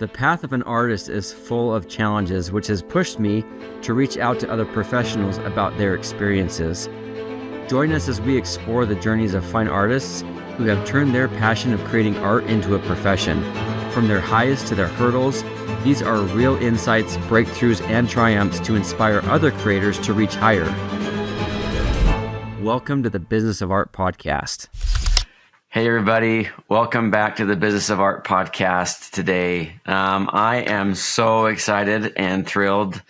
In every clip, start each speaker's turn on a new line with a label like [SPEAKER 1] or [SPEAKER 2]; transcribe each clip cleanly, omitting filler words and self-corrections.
[SPEAKER 1] The path of an artist is full of challenges, which has pushed me to reach out to other professionals about their experiences. Join us as we explore the journeys of fine artists who have turned their passion of creating art into a profession. From their highs to their hurdles, these are real insights, breakthroughs, and triumphs to inspire other creators to reach higher. Welcome to the Business of Art podcast. Hey everybody, welcome back to the Business of Art podcast today. I am so excited and thrilled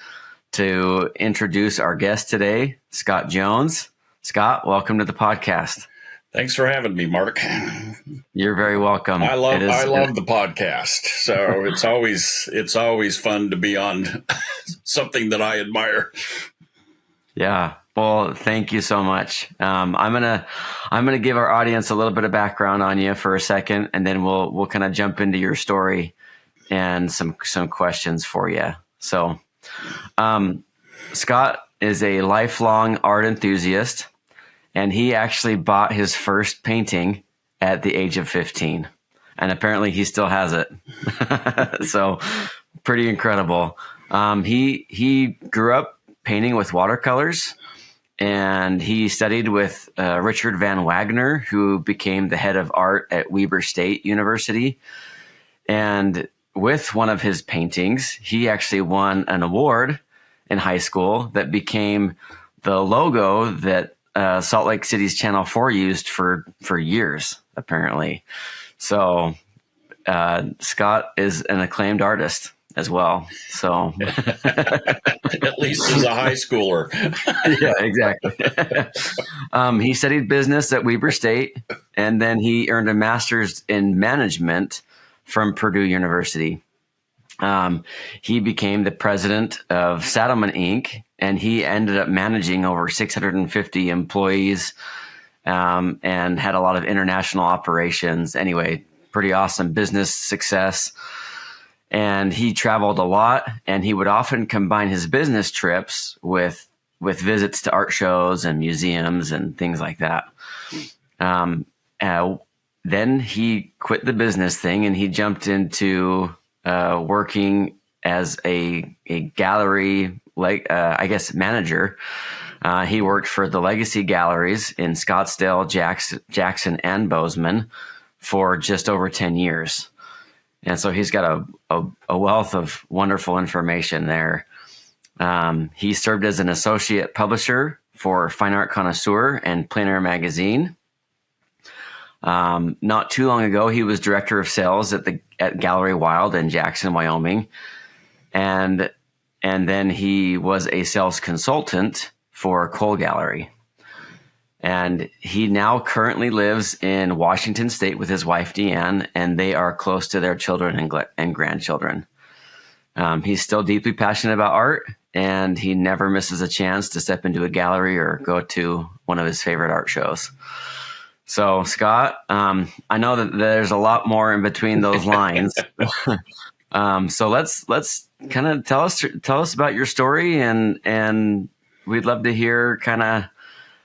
[SPEAKER 1] to introduce our guest today, Scott Jones. Scott, welcome to the podcast.
[SPEAKER 2] Thanks for having me, Mark.
[SPEAKER 1] You're very welcome.
[SPEAKER 2] I love the podcast. So it's always fun to be on something that I admire.
[SPEAKER 1] Yeah. Well, thank you so much. I'm gonna give our audience a little bit of background on you for a second, and then we'll kind of jump into your story and some questions for you. So, Scott is a lifelong art enthusiast, and he actually bought his first painting at the age of 15, and apparently he still has it. So, pretty incredible. He grew up painting with watercolors. And he studied with Richard Van Wagner, who became the head of art at Weber State University. And with one of his paintings, he actually won an award in high school that became the logo that Salt Lake City's Channel 4 used for years, apparently. So Scott is an acclaimed artist as well. So
[SPEAKER 2] at least as a high schooler.
[SPEAKER 1] Yeah, exactly. He studied business at Weber State, and then he earned a master's in management from Purdue University. He became the president of Saddleman Inc., and he ended up managing over 650 employees and had a lot of international operations. Anyway, pretty awesome business success. And he traveled a lot, and he would often combine his business trips with visits to art shows and museums and things like that. Then he quit the business thing, and he jumped into working as a gallery, manager. He worked for the Legacy Galleries in Scottsdale, Jackson, and Bozeman for just over 10 years. And so he's got a wealth of wonderful information there. He served as an associate publisher for Fine Art Connoisseur and Plein Air Magazine. Not too long ago, he was director of sales at Gallery Wild in Jackson, Wyoming. And then he was a sales consultant for Cole Gallery. And he now currently lives in Washington State with his wife, Deanne, and they are close to their children and grandchildren. He's still deeply passionate about art, and he never misses a chance to step into a gallery or go to one of his favorite art shows. So, Scott, I know that there's a lot more in between those lines. So let's kind of tell us about your story, and we'd love to hear kind of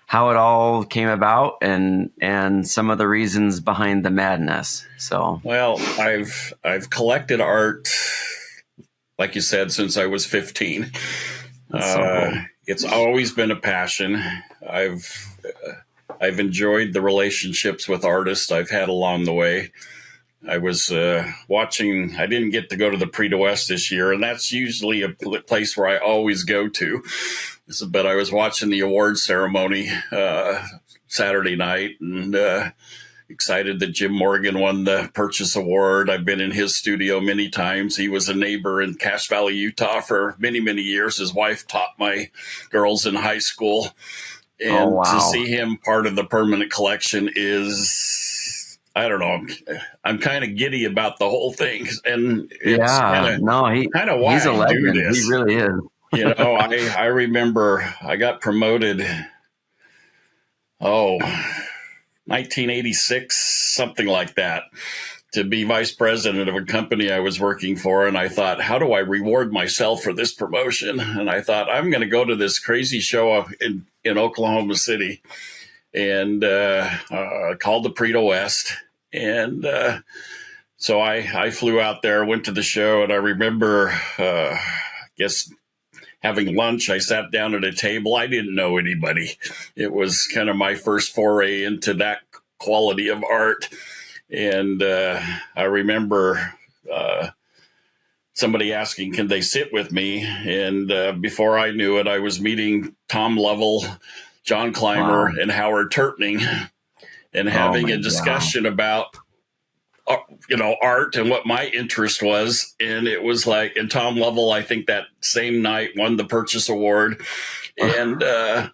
[SPEAKER 1] how it all came about and some of the reasons behind the madness. So,
[SPEAKER 2] well, I've collected art, like you said, since I was 15. It's always been a passion. I've enjoyed the relationships with artists I've had along the way. I was watching. I didn't get to go to the Prix de West this year, and that's usually a place where I always go to. But I was watching the award ceremony Saturday night, and excited that Jim Morgan won the Purchase Award. I've been in his studio many times. He was a neighbor in Cache Valley, Utah for many, many years. His wife taught my girls in high school. And to see him part of the permanent collection is, I don't know, I'm kind of giddy about the whole thing. And it's kind of why
[SPEAKER 1] he's a legend.
[SPEAKER 2] I do this.
[SPEAKER 1] He really is.
[SPEAKER 2] I remember I got promoted, 1986, something like that, to be vice president of a company I was working for. And I thought, how do I reward myself for this promotion? And I thought, I'm going to go to this crazy show in Oklahoma City, and called the Prix de West. And So I flew out there, went to the show, and I remember, I guess, having lunch. I sat down at a table. I didn't know anybody. It was kind of my first foray into that quality of art. And I remember somebody asking, can they sit with me? And before I knew it, I was meeting Tom Lovell, John Clymer, and Howard Turpning, and having a discussion about art and what my interest was. And it was like, and Tom Lovell, I think that same night won the Purchase Award. And, I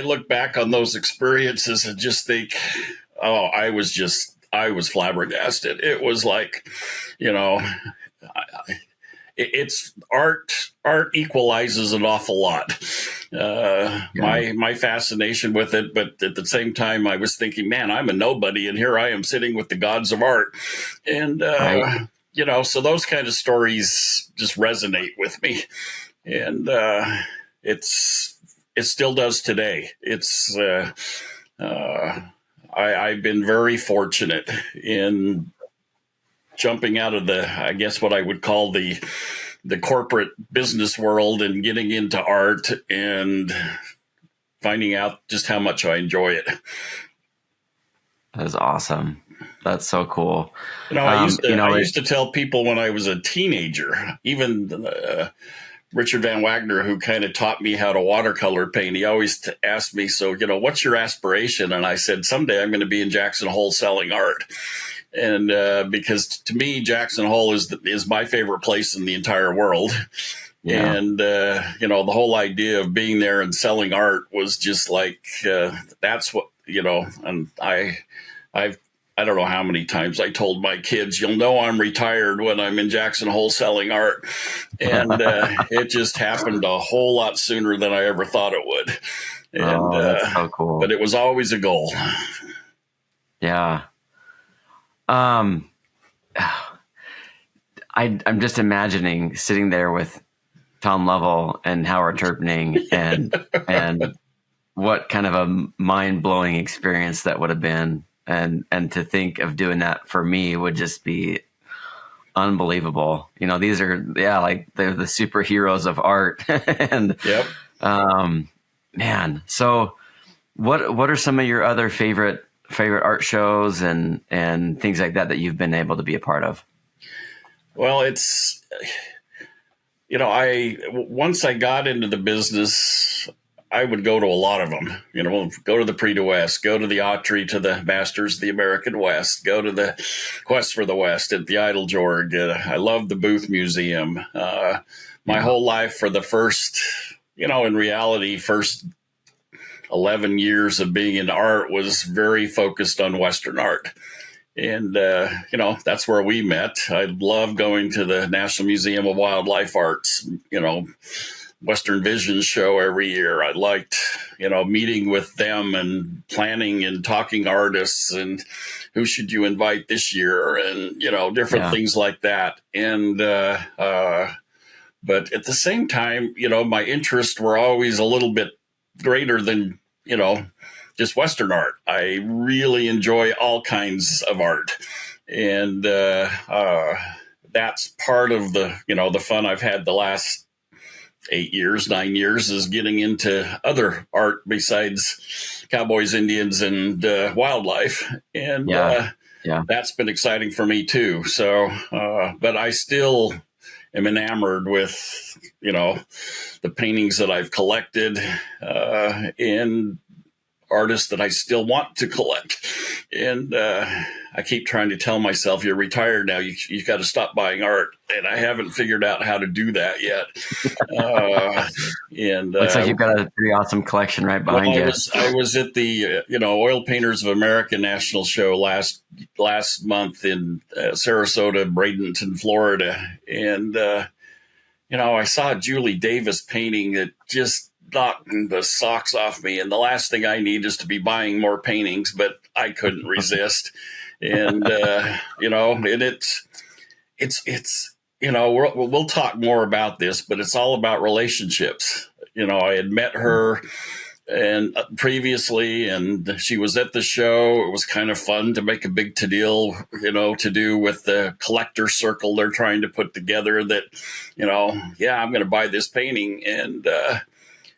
[SPEAKER 2] look back on those experiences and just think, I was flabbergasted. It was like, it's art equalizes an awful lot. My fascination with it, but at the same time, I was thinking, man, I'm a nobody, and here I am sitting with the gods of art, and so those kind of stories just resonate with me, and it still does today. I've been very fortunate in jumping out of I guess what I would call the corporate business world and getting into art and finding out just how much I enjoy it.
[SPEAKER 1] That is awesome. That's so cool.
[SPEAKER 2] I used to tell people when I was a teenager, even Richard Van Wagner, who kind of taught me how to watercolor paint, he always asked me, so, what's your aspiration? And I said, someday I'm going to be in Jackson Hole selling art. And because to me, Jackson Hole is my favorite place in the entire world. Yeah. And, the whole idea of being there and selling art was just like, that's what, and I don't know how many times I told my kids, you'll know I'm retired when I'm in Jackson Hole selling art. And it just happened a whole lot sooner than I ever thought it would. And
[SPEAKER 1] that's so cool.
[SPEAKER 2] But it was always a goal.
[SPEAKER 1] Yeah. I'm just imagining sitting there with Tom Lovell and Howard Turpning and what kind of a mind-blowing experience that would have been. And to think of doing that for me would just be unbelievable. These are, like they're the superheroes of art. And,
[SPEAKER 2] yep.
[SPEAKER 1] Man, so what are some of your other favorite art shows and things like that you've been able to be a part of?
[SPEAKER 2] Well, it's, once I got into the business, I would go to a lot of them, go to the Prix de West, go to the Autry, to the Masters of the American West, go to the Quest for the West at the Idle Jorg. I love the Booth Museum. My whole life for the first, in reality, first 11 years of being in art was very focused on Western art. And, that's where we met. I love going to the National Museum of Wildlife Arts, Western Vision show every year. I liked, meeting with them and planning and talking artists and who should you invite this year and, different things like that. And, but at the same time, my interests were always a little bit greater than, just Western art. I really enjoy all kinds of art. And that's part of the, the fun I've had the last 9 years is getting into other art besides cowboys, Indians, and wildlife. And that's been exciting for me too. So, but I still am enamored with, the paintings that I've collected and artists that I still want to collect. And I keep trying to tell myself, you're retired now, you got to stop buying art. And I haven't figured out how to do that yet.
[SPEAKER 1] Looks like you've got a pretty awesome collection right behind you.
[SPEAKER 2] I was at the Oil Painters of America National Show last month in Sarasota, Bradenton, Florida. And, I saw a Julie Davis painting that just knocked the socks off me. And the last thing I need is to be buying more paintings, but I couldn't resist. And, and it's we'll talk more about this, but it's all about relationships. I had met her and previously, and she was at the show. It was kind of fun to make a big to deal, to do with the collector circle they're trying to put together that, yeah, I'm going to buy this painting, and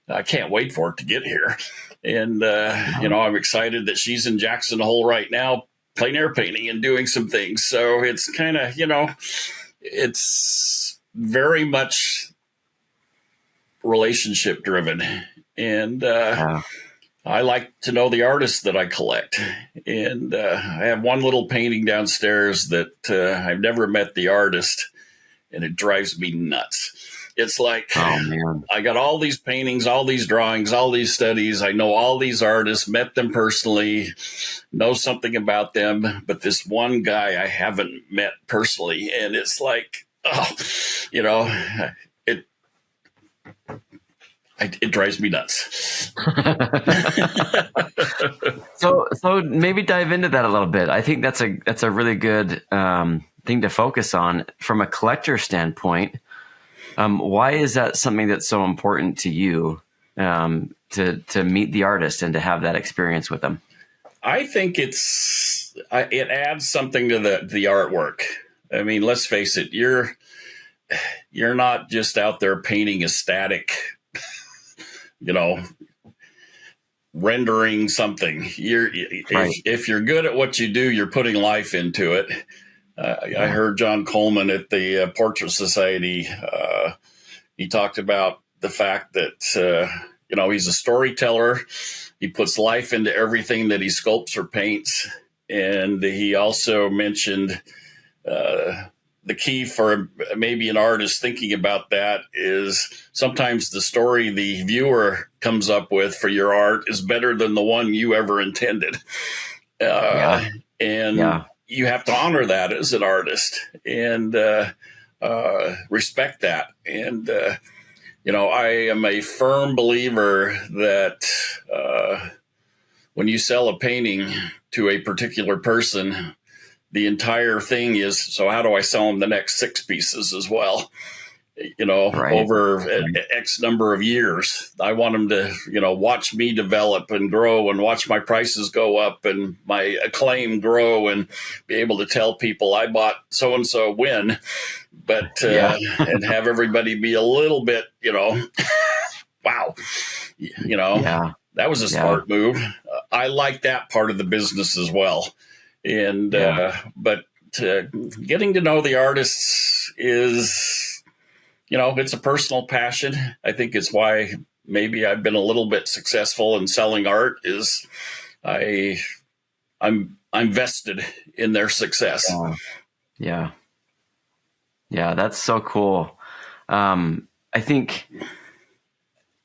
[SPEAKER 2] I can't wait for it to get here. And, I'm excited that she's in Jackson Hole right now, plein air painting and doing some things. So it's kind of, it's very much relationship driven. And I like to know the artists that I collect. And I have one little painting downstairs that I've never met the artist, and it drives me nuts. It's like, oh, man. I got all these paintings, all these drawings, all these studies. I know all these artists, met them personally, know something about them. But this one guy I haven't met personally. And it's like, it drives me nuts.
[SPEAKER 1] So maybe dive into that a little bit. I think that's a really good thing to focus on from a collector standpoint. Why is that something that's so important to you, to meet the artist and to have that experience with them?
[SPEAKER 2] I think it adds something to the artwork. I mean, let's face it, you're not just out there painting a static, rendering something. If you're good at what you do, you're putting life into it. I heard John Coleman at the Portrait Society. He talked about the fact that, he's a storyteller. He puts life into everything that he sculpts or paints. And he also mentioned the key for maybe an artist thinking about that is sometimes the story the viewer comes up with for your art is better than the one you ever intended. You have to honor that as an artist and respect that. And, I am a firm believer that when you sell a painting to a particular person, the entire thing is, so how do I sell them the next 6 pieces as well? Over X number of years. I want them to, watch me develop and grow and watch my prices go up and my acclaim grow and be able to tell people I bought so-and-so when, but, and have everybody be a little bit, wow, that was a smart move. I like that part of the business as well. And, but getting to know the artists is, it's a personal passion. I think it's why maybe I've been a little bit successful in selling art is I'm vested in their success.
[SPEAKER 1] Yeah, that's so cool. I think,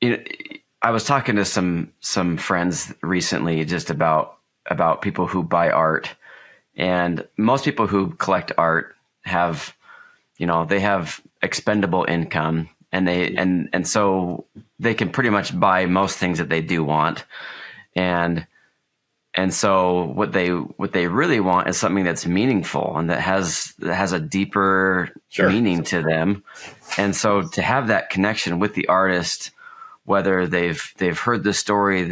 [SPEAKER 1] I was talking to some friends recently just about people who buy art, and most people who collect art have, they have expendable income, and so they can pretty much buy most things that they do want. And so what they really want is something that's meaningful and that has a deeper meaning to them. And so to have that connection with the artist, whether they've heard the story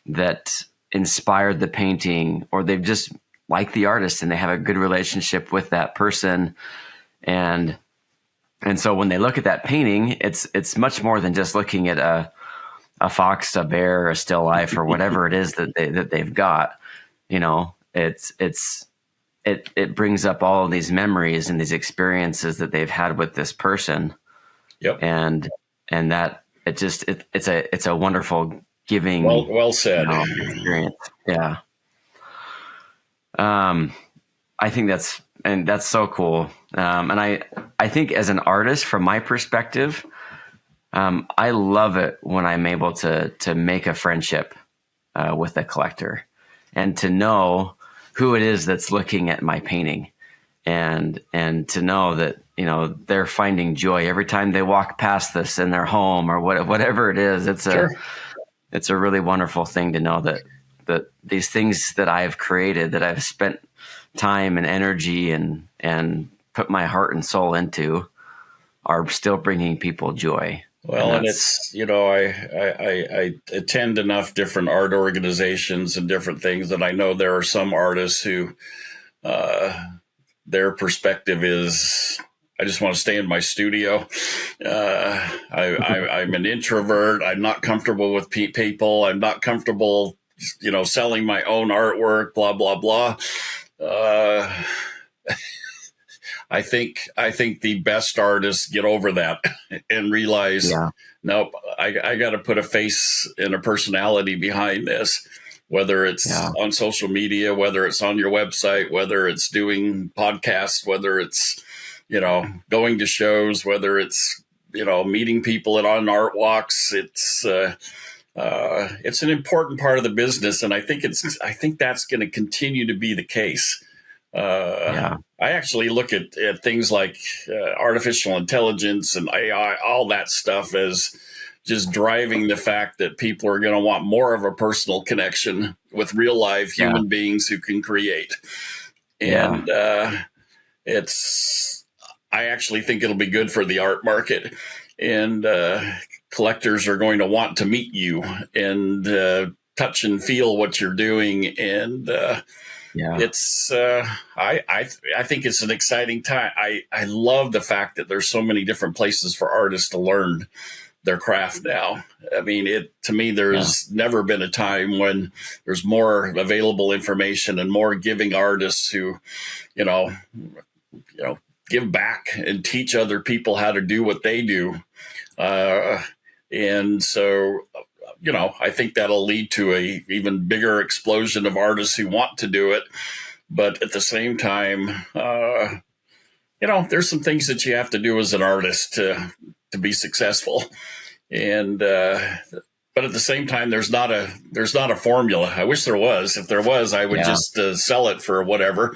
[SPEAKER 1] that inspired the painting, or they've just liked the artist and they have a good relationship with that person. And so when they look at that painting, it's much more than just looking at a fox, a bear, a still life, or whatever it is that they've got. It brings up all of these memories and these experiences that they've had with this person.
[SPEAKER 2] Yep.
[SPEAKER 1] And that it's a wonderful giving.
[SPEAKER 2] Well said.
[SPEAKER 1] Experience. Yeah. I think that's so cool. And I think as an artist, from my perspective, I love it when I'm able to make a friendship with a collector and to know who it is that's looking at my painting, and to know that, they're finding joy every time they walk past this in their home or whatever it is. It's a really wonderful thing to know that these things that I've created, that I've spent time and energy and put my heart and soul into, are still bringing people joy.
[SPEAKER 2] Well, and it's, I attend enough different art organizations and different things that I know there are some artists who their perspective is, I just want to stay in my studio. I'm an introvert. I'm not comfortable with people. I'm not comfortable, selling my own artwork, blah, blah, blah. I think the best artists get over that and realize, nope, I got to put a face and a personality behind this, whether it's on social media, whether it's on your website, whether it's doing podcasts, whether it's, going to shows, whether it's, meeting people on art walks. It's an important part of the business. And I think that's going to continue to be the case. I actually look at things like artificial intelligence and AI, all that stuff, as just driving the fact that people are going to want more of a personal connection with real live human beings who can create. And I actually think it'll be good for the art market, and collectors are going to want to meet you and touch and feel what you're doing. And it's I think it's an exciting time. I love the fact that there's so many different places for artists to learn their craft now. I mean, to me, there's never been a time when there's more available information and more giving artists who, give back and teach other people how to do what they do. And so, I think that'll lead to a even bigger explosion of artists who want to do it. But at the same time, there's some things that you have to do as an artist to be successful. And but at the same time, there's not a formula. I wish there was. If there was, I would just sell it for whatever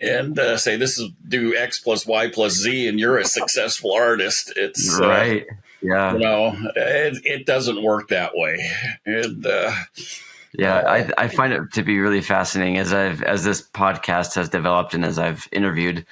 [SPEAKER 2] and say, this is do X plus Y plus Z, and you're a successful artist. It's
[SPEAKER 1] right.
[SPEAKER 2] It doesn't work that way. And
[SPEAKER 1] I find it to be really fascinating as this podcast has developed and as I've interviewed,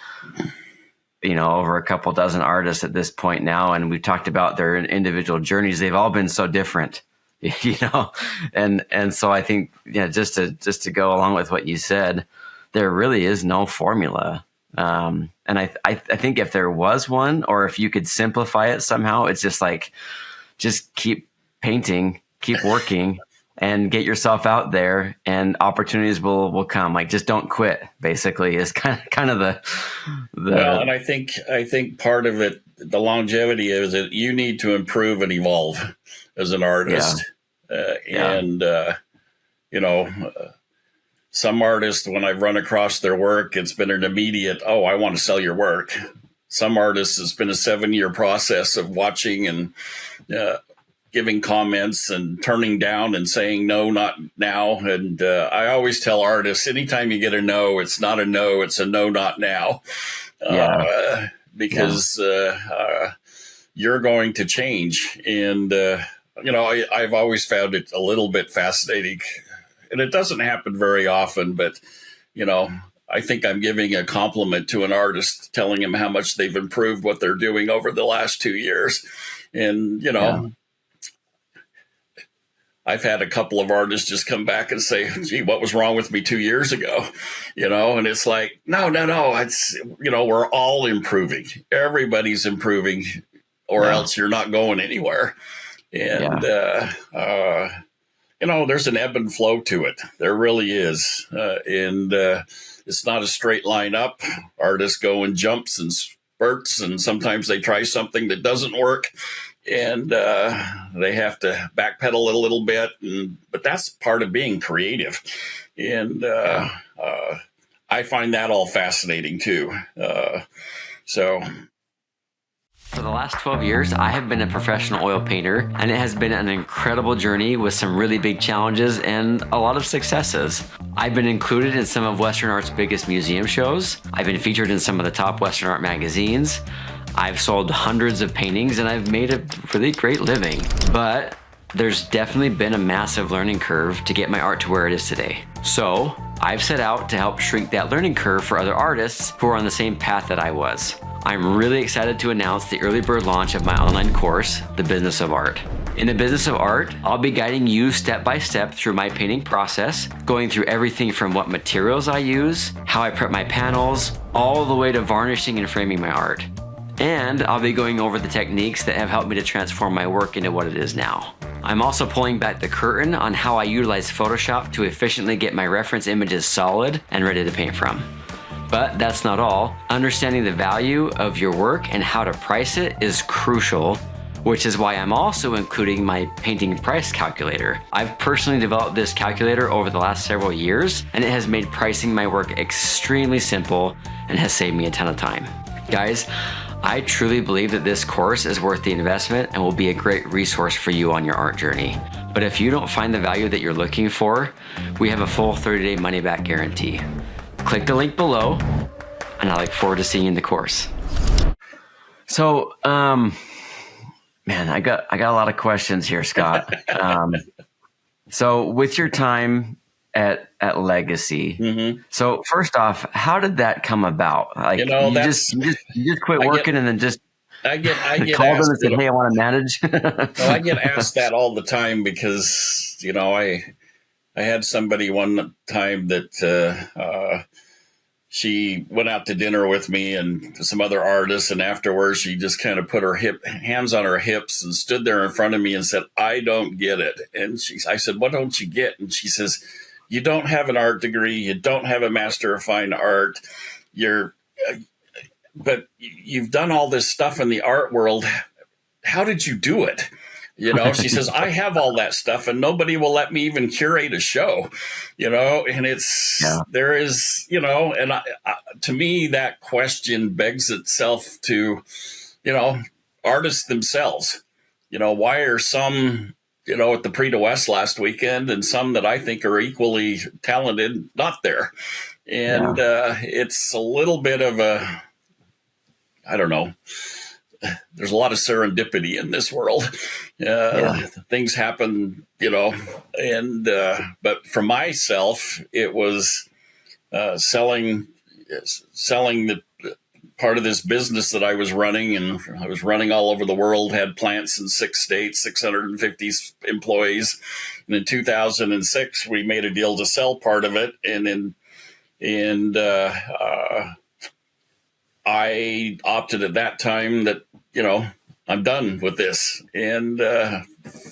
[SPEAKER 1] over a couple dozen artists at this point now, and we've talked about their individual journeys. They've all been so different, and so I think, just to go along with what you said, there really is no formula. And I think if there was one, or if you could simplify it somehow, it's just like, just keep painting, keep working, and get yourself out there, and opportunities will come. Like, just don't quit, basically, is kind of the
[SPEAKER 2] well, and I think part of it, the longevity, is that you need to improve and evolve as an artist. Some artists, when I've run across their work, it's been an immediate, oh, I want to sell your work. Some artists, it's been a 7-year process of watching and giving comments and turning down and saying, no, not now. And I always tell artists, anytime you get a no, it's not a no, it's a no, not now. Because you're going to change. And, I've always found it a little bit fascinating. And it doesn't happen very often, but, I think I'm giving a compliment to an artist, telling him how much they've improved what they're doing over the last 2 years. And, I've had a couple of artists just come back and say, gee, what was wrong with me 2 years ago? And it's like, no. It's, we're all improving. Everybody's improving, or else you're not going anywhere. And, there's an ebb and flow to it. There really is. And it's not a straight line up. Artists go in jumps and spurts, and sometimes they try something that doesn't work. And they have to backpedal a little bit, but that's part of being creative. And I find that all fascinating too.
[SPEAKER 1] For the last 12 years, I have been a professional oil painter, and it has been an incredible journey with some really big challenges and a lot of successes. I've been included in some of Western Art's biggest museum shows. I've been featured in some of the top Western Art magazines. I've sold hundreds of paintings, and I've made a really great living. But there's definitely been a massive learning curve to get my art to where it is today. So I've set out to help shrink that learning curve for other artists who are on the same path that I was. I'm really excited to announce the early bird launch of my online course, The Business of Art. In The Business of Art, I'll be guiding you step by step through my painting process, going through everything from what materials I use, how I prep my panels, all the way to varnishing and framing my art. And I'll be going over the techniques that have helped me to transform my work into what it is now. I'm also pulling back the curtain on how I utilize Photoshop to efficiently get my reference images solid and ready to paint from. But that's not all. Understanding the value of your work and how to price it is crucial, which is why I'm also including my painting price calculator. I've personally developed this calculator over the last several years, and it has made pricing my work extremely simple and has saved me a ton of time. Guys, I truly believe that this course is worth the investment and will be a great resource for you on your art journey. But if you don't find the value that you're looking for, we have a full 30-day money-back guarantee. Click the link below, and I look forward to seeing you in the course. So, man, I got a lot of questions here, Scott. So with your time at Legacy, so first off, how did that come about? Like, you just quit working and then just
[SPEAKER 2] I get
[SPEAKER 1] called
[SPEAKER 2] asked,
[SPEAKER 1] them and said, "Hey, I want to manage."
[SPEAKER 2] well, I get asked that all the time because I had somebody one time that she went out to dinner with me and some other artists, and afterwards she just kind of put her hands on her hips and stood there in front of me and said, "I don't get it." And I said, "What don't you get?" And she says, "You don't have an art degree. You don't have a Master of Fine Art. But you've done all this stuff in the art world. How did you do it?" She says, "I have all that stuff and nobody will let me even curate a show, and there is, and to me, that question begs itself to, artists themselves, why are some, at the Prix de West last weekend and some that I think are equally talented, not there. And it's a little bit of I don't know. There's a lot of serendipity in this world. Things happen, but for myself, it was selling the part of this business that I was running, and I was running all over the world, had plants in 6 states, 650 employees. And in 2006, we made a deal to sell part of it. I opted at that time that, I'm done with this, and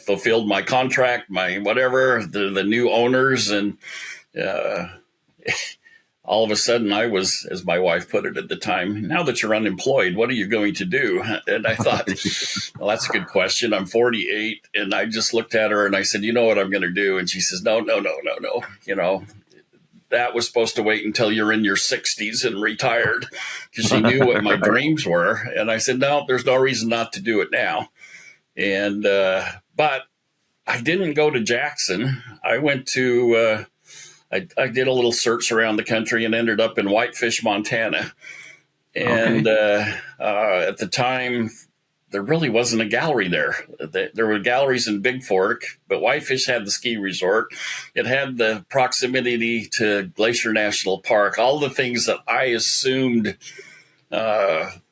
[SPEAKER 2] fulfilled my contract, my whatever, the new owners. And all of a sudden I was, as my wife put it at the time, "Now that you're unemployed, what are you going to do?" And I thought, well, that's a good question. I'm 48. And I just looked at her and I said, "You know what I'm going to do?" And she says, No. That was supposed to wait until you're in your 60s and retired, because she knew what my dreams were. And I said, "No, there's no reason not to do it now." And but I didn't go to Jackson. I went to I did a little search around the country and ended up in Whitefish, Montana. And at the time, there really wasn't a gallery there. There were galleries in Big Fork, but Whitefish had the ski resort. It had the proximity to Glacier National Park, all the things that I assumed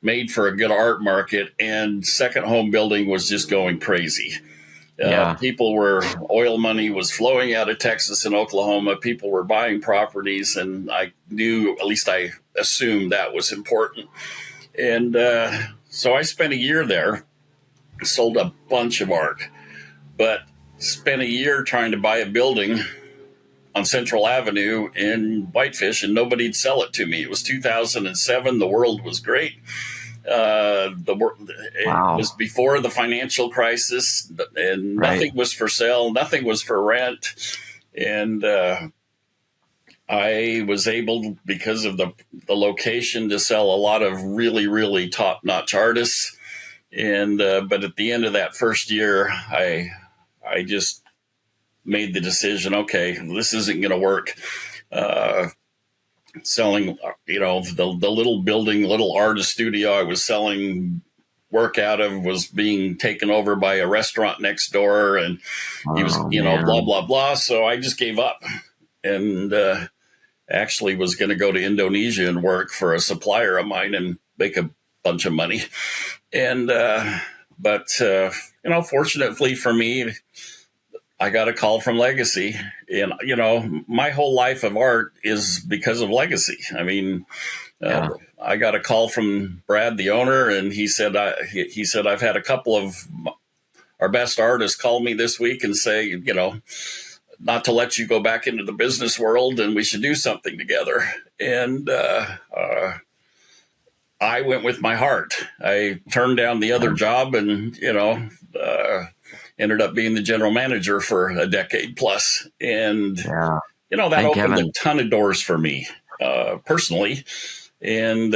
[SPEAKER 2] made for a good art market. And second home building was just going crazy. Oil money was flowing out of Texas and Oklahoma. People were buying properties, and I knew, at least I assumed, that was important. And so I spent a year there, sold a bunch of art, but spent a year trying to buy a building on Central Avenue in Whitefish, and nobody'd sell it to me. It was 2007. The world was great. It was before the financial crisis, and nothing was for sale. Nothing was for rent. And I was able, because of the location, to sell a lot of really, really top-notch artists. And but at the end of that first year, I just made the decision, okay, this isn't going to work. Selling, the little building, little artist studio I was selling work out of was being taken over by a restaurant next door, and he was, blah, blah, blah. So I just gave up, and actually was going to go to Indonesia and work for a supplier of mine and make a bunch of money. And, but fortunately for me, I got a call from Legacy, and my whole life of art is because of Legacy. I mean, I got a call from Brad, the owner, and he said I've had a couple of our best artists call me this week and say, not to let you go back into the business world, and we should do something together. And I went with my heart. I turned down the other job, and ended up being the general manager for a decade plus. And that opened a ton of doors for me personally. And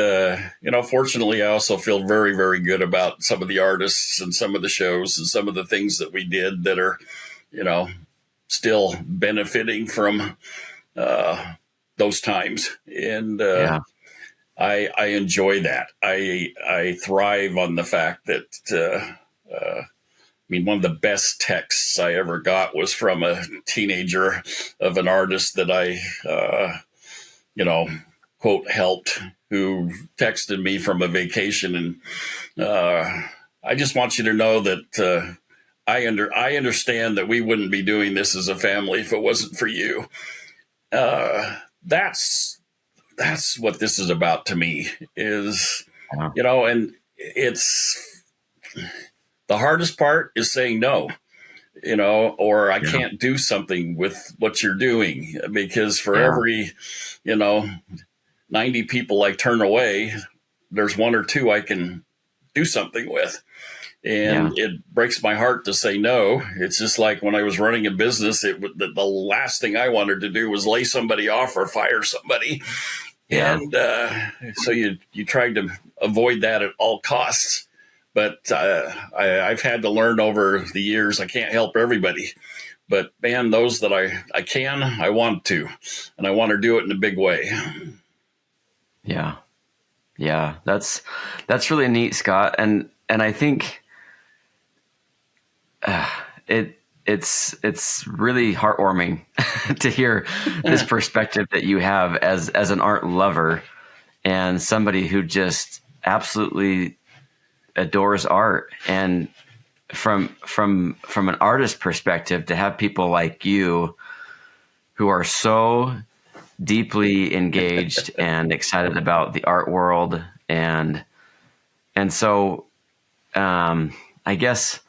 [SPEAKER 2] fortunately, I also feel very, very good about some of the artists and some of the shows and some of the things that we did that are still benefiting from those times. And I enjoy that. I thrive on the fact that one of the best texts I ever got was from a teenager of an artist that I quote helped, who texted me from a vacation. And I just want you to know that I understand that we wouldn't be doing this as a family if it wasn't for you. That's what this is about to me, is, and it's the hardest part is saying no, or I can't do something with what you're doing, because for every, 90 people I turn away, there's one or two I can do something with. And it breaks my heart to say no. It's just like when I was running a business, the last thing I wanted to do was lay somebody off or fire somebody. Yeah. And so you tried to avoid that at all costs. But I've had to learn over the years, I can't help everybody. But man, those that I can, I want to. And I want to do it in a big way.
[SPEAKER 1] Yeah. Yeah. That's really neat, Scott. And I think it's really heartwarming to hear this perspective that you have as an art lover and somebody who just absolutely adores art. And from an artist perspective, to have people like you who are so deeply engaged and excited about the art world. And so I guess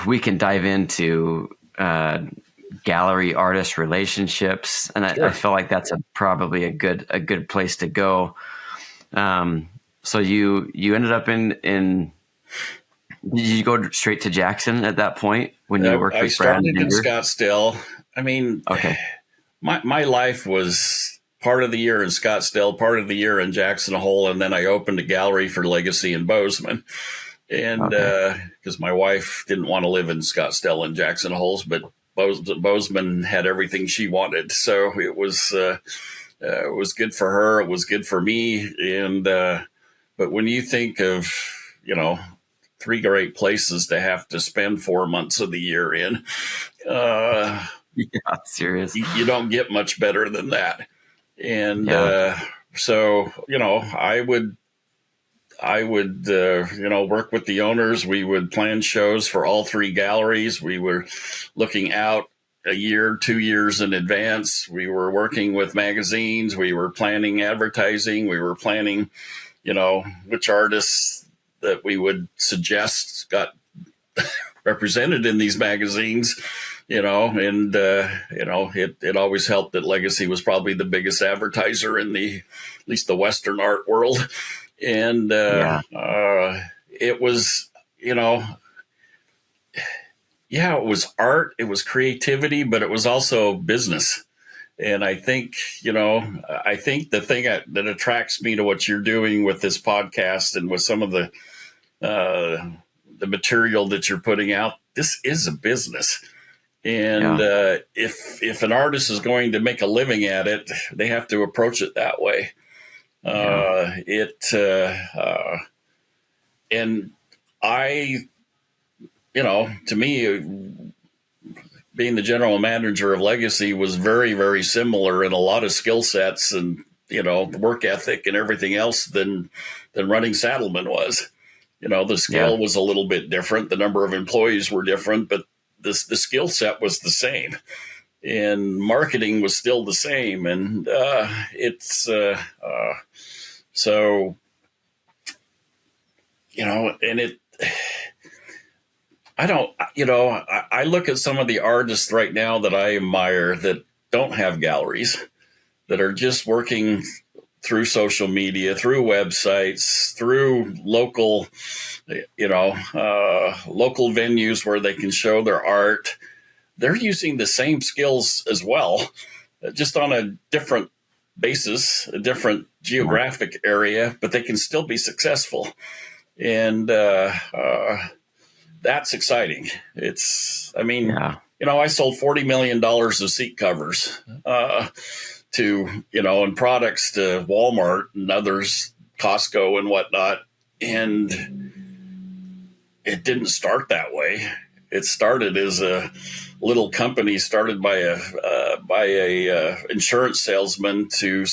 [SPEAKER 1] we can dive into gallery artist relationships, and I feel like that's probably a good place to go. So you ended up in did you go straight to Jackson at that point when you worked with Brad? I started
[SPEAKER 2] in Scottsdale. I mean, okay. My life was part of the year in Scottsdale, part of the year in Jackson Hole, and then I opened a gallery for Legacy in Bozeman. And because my wife didn't want to live in Scottsdale and Jackson Holes, but Bozeman had everything she wanted, so it was good for her. It was good for me. And but when you think of 3 great places to have to spend 4 months of the year in,
[SPEAKER 1] serious,
[SPEAKER 2] you don't get much better than that. And so I would work with the owners. We would plan shows for all 3 galleries. We were looking out a year, 2 years in advance. We were working with magazines. We were planning advertising. We were planning, which artists that we would suggest got represented in these magazines, and it always helped that Legacy was probably the biggest advertiser in at least the Western art world. And it was, it was art, it was creativity, but it was also business. And I think, the thing that attracts me to what you're doing with this podcast and with some of the material that you're putting out, this is a business. And if an artist is going to make a living at it, they have to approach it that way. And I, to me, being the general manager of Legacy was very, very similar in a lot of skill sets and the work ethic and everything else than running Saddleman was. The scale was a little bit different. The number of employees were different, but the skill set was the same, and marketing was still the same. And so, and it, I look at some of the artists right now that I admire that don't have galleries, that are just working through social media, through websites, through local venues where they can show their art. They're using the same skills as well, just on a different basis, a different geographic area, but they can still be successful. And that's exciting. I sold $40 million of seat covers and products to Walmart and others, Costco and whatnot. And it didn't start that way. It started as a little company started by a insurance salesman to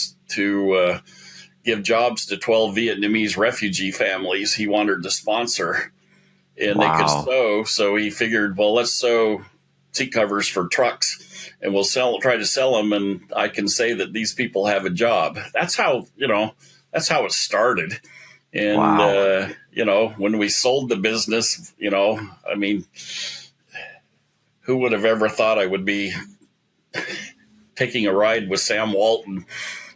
[SPEAKER 2] give jobs to 12 Vietnamese refugee families he wanted to sponsor. And they could sew. So he figured, well, let's sew seat covers for trucks and we'll try to sell them. And I can say that these people have a job. That's how it started. And, when we sold the business, who would have ever thought I would be taking a ride with Sam Walton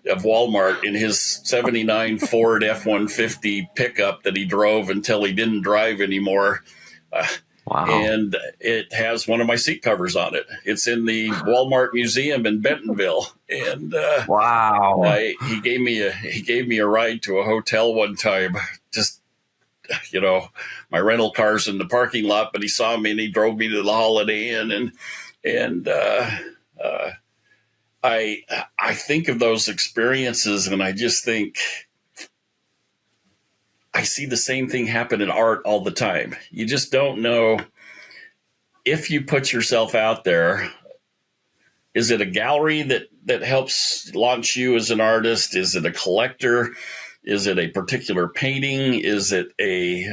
[SPEAKER 2] of Walmart in his 79 Ford F-150 pickup that he drove until he didn't drive anymore. And it has one of my seat covers on it. It's in the Walmart Museum in Bentonville. And he gave me a ride to a hotel one time. Just my rental car's in the parking lot, but he saw me and he drove me to the Holiday Inn. And I think of those experiences and I just think I see the same thing happen in art all the time. You just don't know if you put yourself out there. Is it a gallery that helps launch you as an artist? Is it a collector? Is it a particular painting? Is it a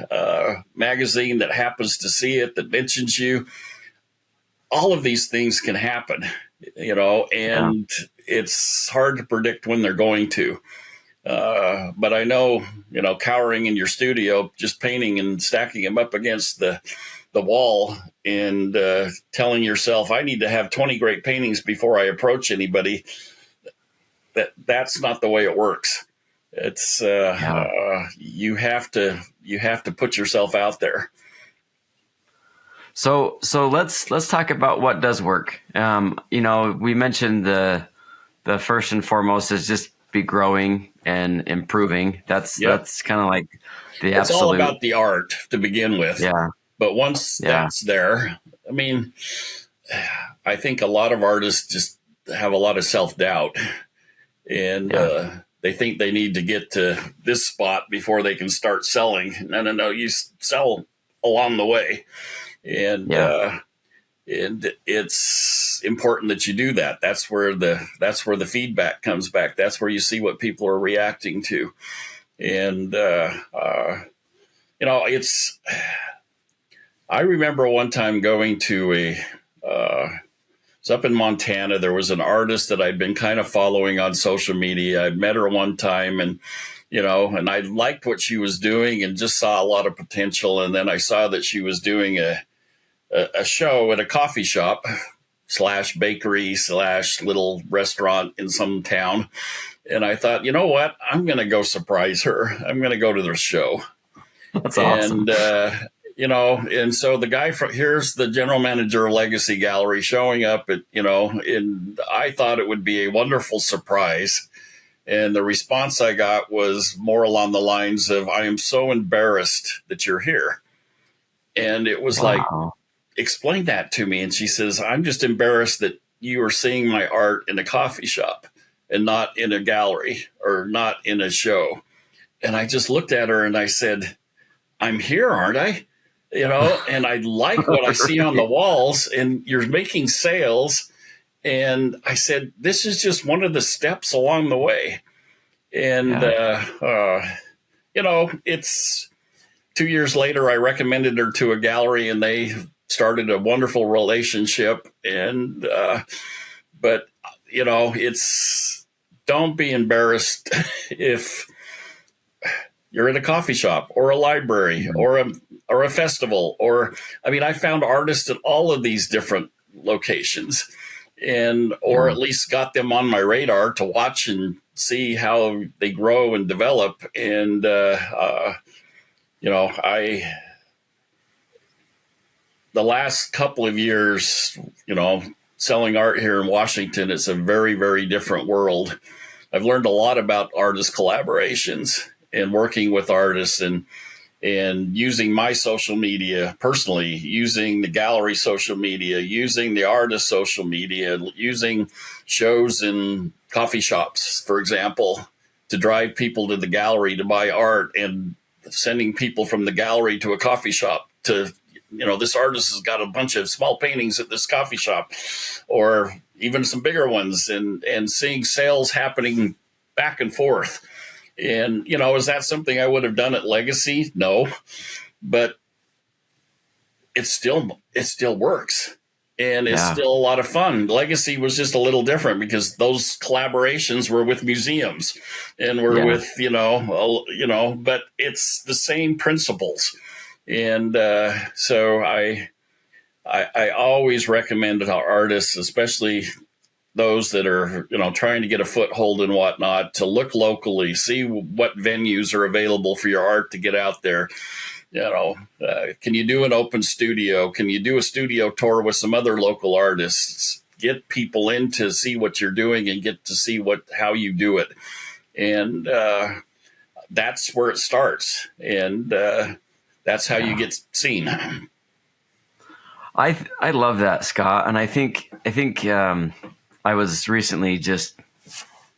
[SPEAKER 2] magazine that happens to see it that mentions you? All of these things can happen, and it's hard to predict when they're going to. But I know, cowering in your studio, just painting and stacking them up against the wall and telling yourself, I need to have 20 great paintings before I approach anybody. That's not the way it works. It's you have to put yourself out there.
[SPEAKER 1] So let's talk about what does work. We mentioned the first and foremost is just be growing and improving. That's kind of like the
[SPEAKER 2] it's
[SPEAKER 1] absolute.
[SPEAKER 2] all about the art to begin with.
[SPEAKER 1] Yeah.
[SPEAKER 2] But once that's there, I think a lot of artists just have a lot of self-doubt and they think they need to get to this spot before they can start selling. No, you sell along the way. And it's important that you do that. That's where the feedback comes back. That's where you see what people are reacting to. And, I remember one time going to it's up in Montana. There was an artist that I'd been kind of following on social media. I'd met her one time and I liked what she was doing and just saw a lot of potential. And then I saw that she was doing a show at a coffee shop / bakery / little restaurant in some town. And I thought, you know what? I'm going to go surprise her. I'm going to go to the show.
[SPEAKER 1] That's awesome.
[SPEAKER 2] And so the guy here's the general manager of Legacy Gallery showing up at, and I thought it would be a wonderful surprise. And the response I got was more along the lines of, I am so embarrassed that you're here. And it was like, explain that to me. And she says, I'm just embarrassed that you are seeing my art in a coffee shop and not in a gallery or not in a show. And I just looked at her and I said, I'm here, aren't I? And I like what I see on the walls and you're making sales. And I said, this is just one of the steps along the way. And, it's 2 years later, I recommended her to a gallery and they started a wonderful relationship. And, but, don't be embarrassed if you're in a coffee shop or a library or a festival, I found artists at all of these different locations, or at least got them on my radar to watch and see how they grow and develop. And, the last couple of years, selling art here in Washington, it's a very, very different world. I've learned a lot about artist collaborations and working with artists and using my social media personally, using the gallery social media, using the artist social media, using shows in coffee shops, for example, to drive people to the gallery to buy art, and sending people from the gallery to a coffee shop to, this artist has got a bunch of small paintings at this coffee shop, or even some bigger ones, and seeing sales happening back and forth. And, is that something I would have done at Legacy? No, but it still works. And it's still a lot of fun. Legacy was just a little different because those collaborations were with museums and were with, but it's the same principles. And so I always recommend to artists, especially those that are, trying to get a foothold and whatnot, to look locally, see what venues are available for your art to get out there. Can you do an open studio? Can you do a studio tour with some other local artists? Get people in to see what you're doing and get to see how you do it. And that's where it starts. And that's how you get seen.
[SPEAKER 1] I love that, Scott. And I think I was recently just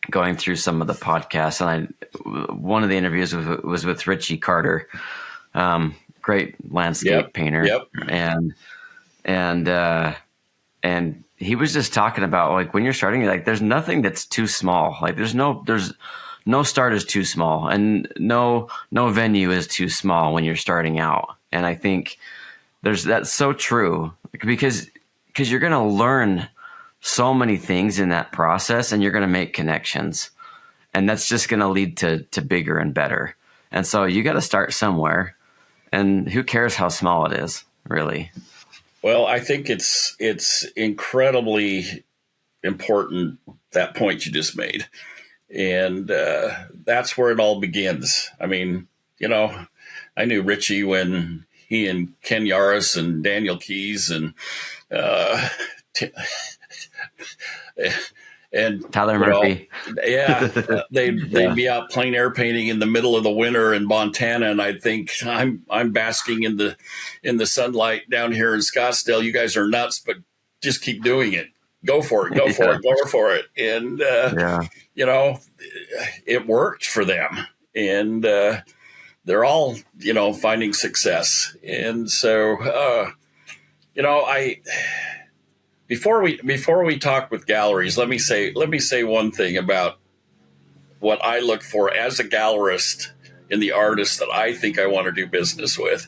[SPEAKER 1] going through some of the podcasts, and one of the interviews was with Richie Carter, great landscape painter.
[SPEAKER 2] Yep.
[SPEAKER 1] And he was just talking about, like, when you're starting, like, there's nothing that's too small. Like, there's no start is too small, and no venue is too small when you're starting out. And I think that's so true, because you're going to learn so many things in that process, and you're going to make connections, and that's just going to lead to bigger and better. And so you got to start somewhere, and who cares how small it is, really?
[SPEAKER 2] Well, I think it's incredibly important, that point you just made. And that's where it all begins. I mean, I knew Richie when he and Ken Yaris and Daniel Keyes and and
[SPEAKER 1] Tyler Murphy.
[SPEAKER 2] They'd be out plein air painting in the middle of the winter in Montana, and I'd think, I'm basking in the sunlight down here in Scottsdale. You guys are nuts, but just keep doing it. Go for it. Go for it. And it worked for them, and they're all finding success. And so Before we talk with galleries, let me say one thing about what I look for as a gallerist in the artists that I think I want to do business with.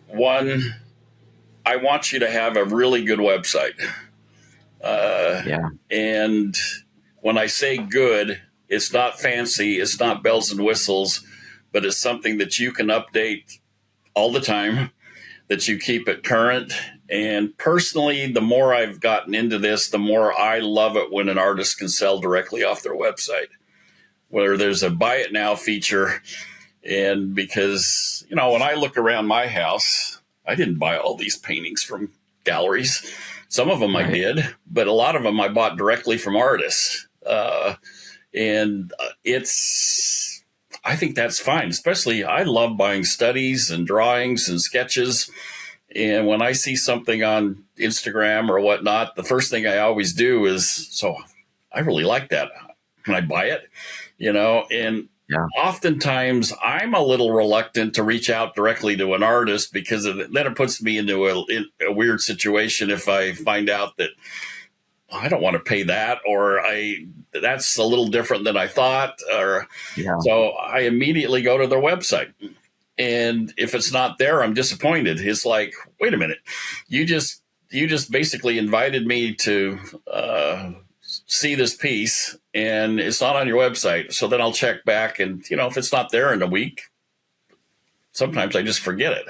[SPEAKER 2] One, I want you to have a really good website. And when I say good, it's not fancy, it's not bells and whistles, but it's something that you can update all the time, that you keep it current. And personally, the more I've gotten into this, the more I love it when an artist can sell directly off their website, where there's a buy it now feature. And because, when I look around my house, I didn't buy all these paintings from galleries. Some of them I did, but a lot of them I bought directly from artists. I think that's fine. Especially, I love buying studies and drawings and sketches. And when I see something on Instagram or whatnot, the first thing I always do is, so I really like that. Can I buy it? Oftentimes I'm a little reluctant to reach out directly to an artist, because then it puts me into a weird situation if I find out that I don't want to pay that, or that's a little different than I thought, or
[SPEAKER 1] Yeah.
[SPEAKER 2] so I immediately go to their website. And if it's not there, I'm disappointed. It's like, wait a minute, you just basically invited me to see this piece, and it's not on your website. So then I'll check back, and if it's not there in a week, sometimes I just forget it.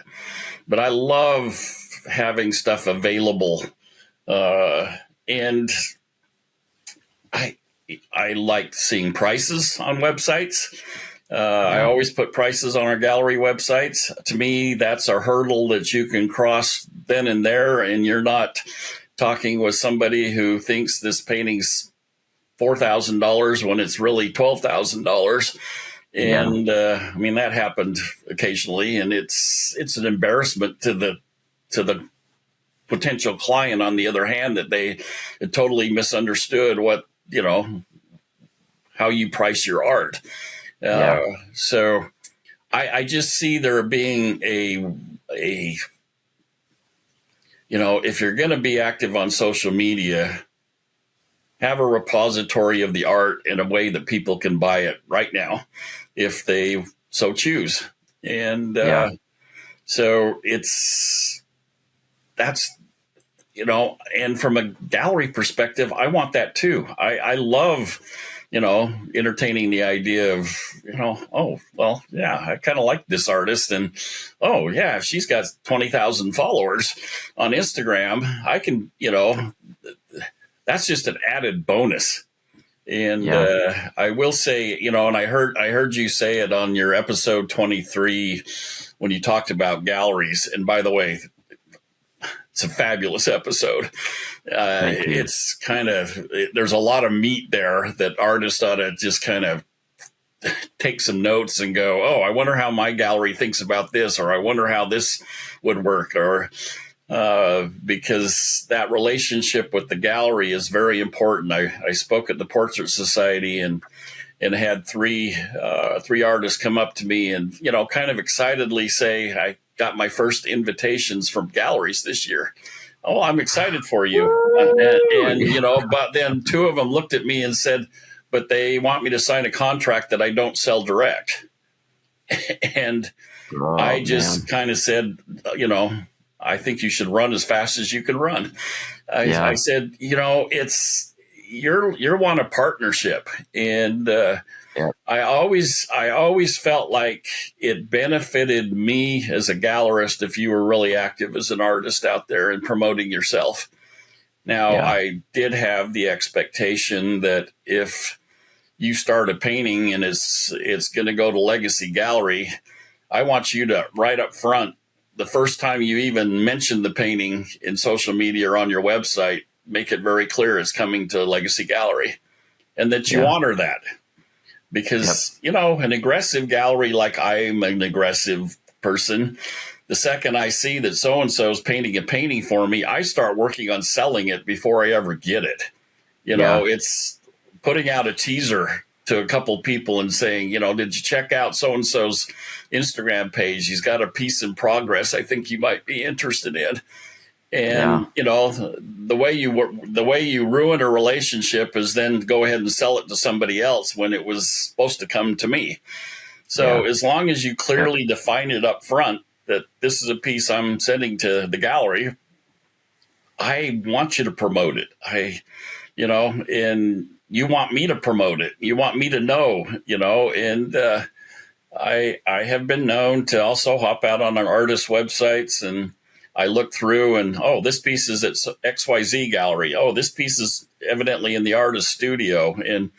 [SPEAKER 2] But I love having stuff available, and I like seeing prices on websites. I always put prices on our gallery websites. To me, that's a hurdle that you can cross then and there, and you're not talking with somebody who thinks this painting's $4,000 when it's really $12,000. And I mean, that happened occasionally, and it's an embarrassment to the potential client. On the other hand, that they totally misunderstood what how you price your art. So I just see there being a if you're going to be active on social media, have a repository of the art in a way that people can buy it right now if they so choose. And so that's and from a gallery perspective, I want that too. I love entertaining the idea of, oh, well, yeah, I kind of like this artist. And, oh, yeah, if she's got 20,000 followers on Instagram, I can, that's just an added bonus. And I will say, and I heard you say it on your episode 23 when you talked about galleries. And by the way, it's a fabulous episode. It's there's a lot of meat there that artists ought to just kind of take some notes and go, oh, I wonder how my gallery thinks about this, or I wonder how this would work, or because that relationship with the gallery is very important. I spoke at the Portrait Society and had three artists come up to me and, kind of excitedly say, I got my first invitations from galleries this year. Oh, I'm excited for you. And but then two of them looked at me and said, but they want me to sign a contract that I don't sell direct. And I just kind of said, I think you should run as fast as you can run. I said, you want a partnership. And I always felt like it benefited me as a gallerist if you were really active as an artist out there and promoting yourself. Now, I did have the expectation that if you start a painting and it's going to go to Legacy Gallery, I want you to, right up front, the first time you even mention the painting in social media or on your website, make it very clear it's coming to Legacy Gallery, and that you honor that. Because, an aggressive gallery, like I'm an aggressive person, the second I see that so-and-so is painting a painting for me, I start working on selling it before I ever get it. It's putting out a teaser to a couple people and saying, did you check out so-and-so's Instagram page? He's got a piece in progress I think you might be interested in. And, the way you ruin a relationship is then go ahead and sell it to somebody else when it was supposed to come to me. So as long as you clearly define it up front that this is a piece I'm sending to the gallery, I want you to promote it. And you want me to promote it. You want me to know, and I have been known to also hop out on an artist's websites, and I look through and, oh, this piece is at XYZ gallery. Oh, this piece is evidently in the artist studio. And,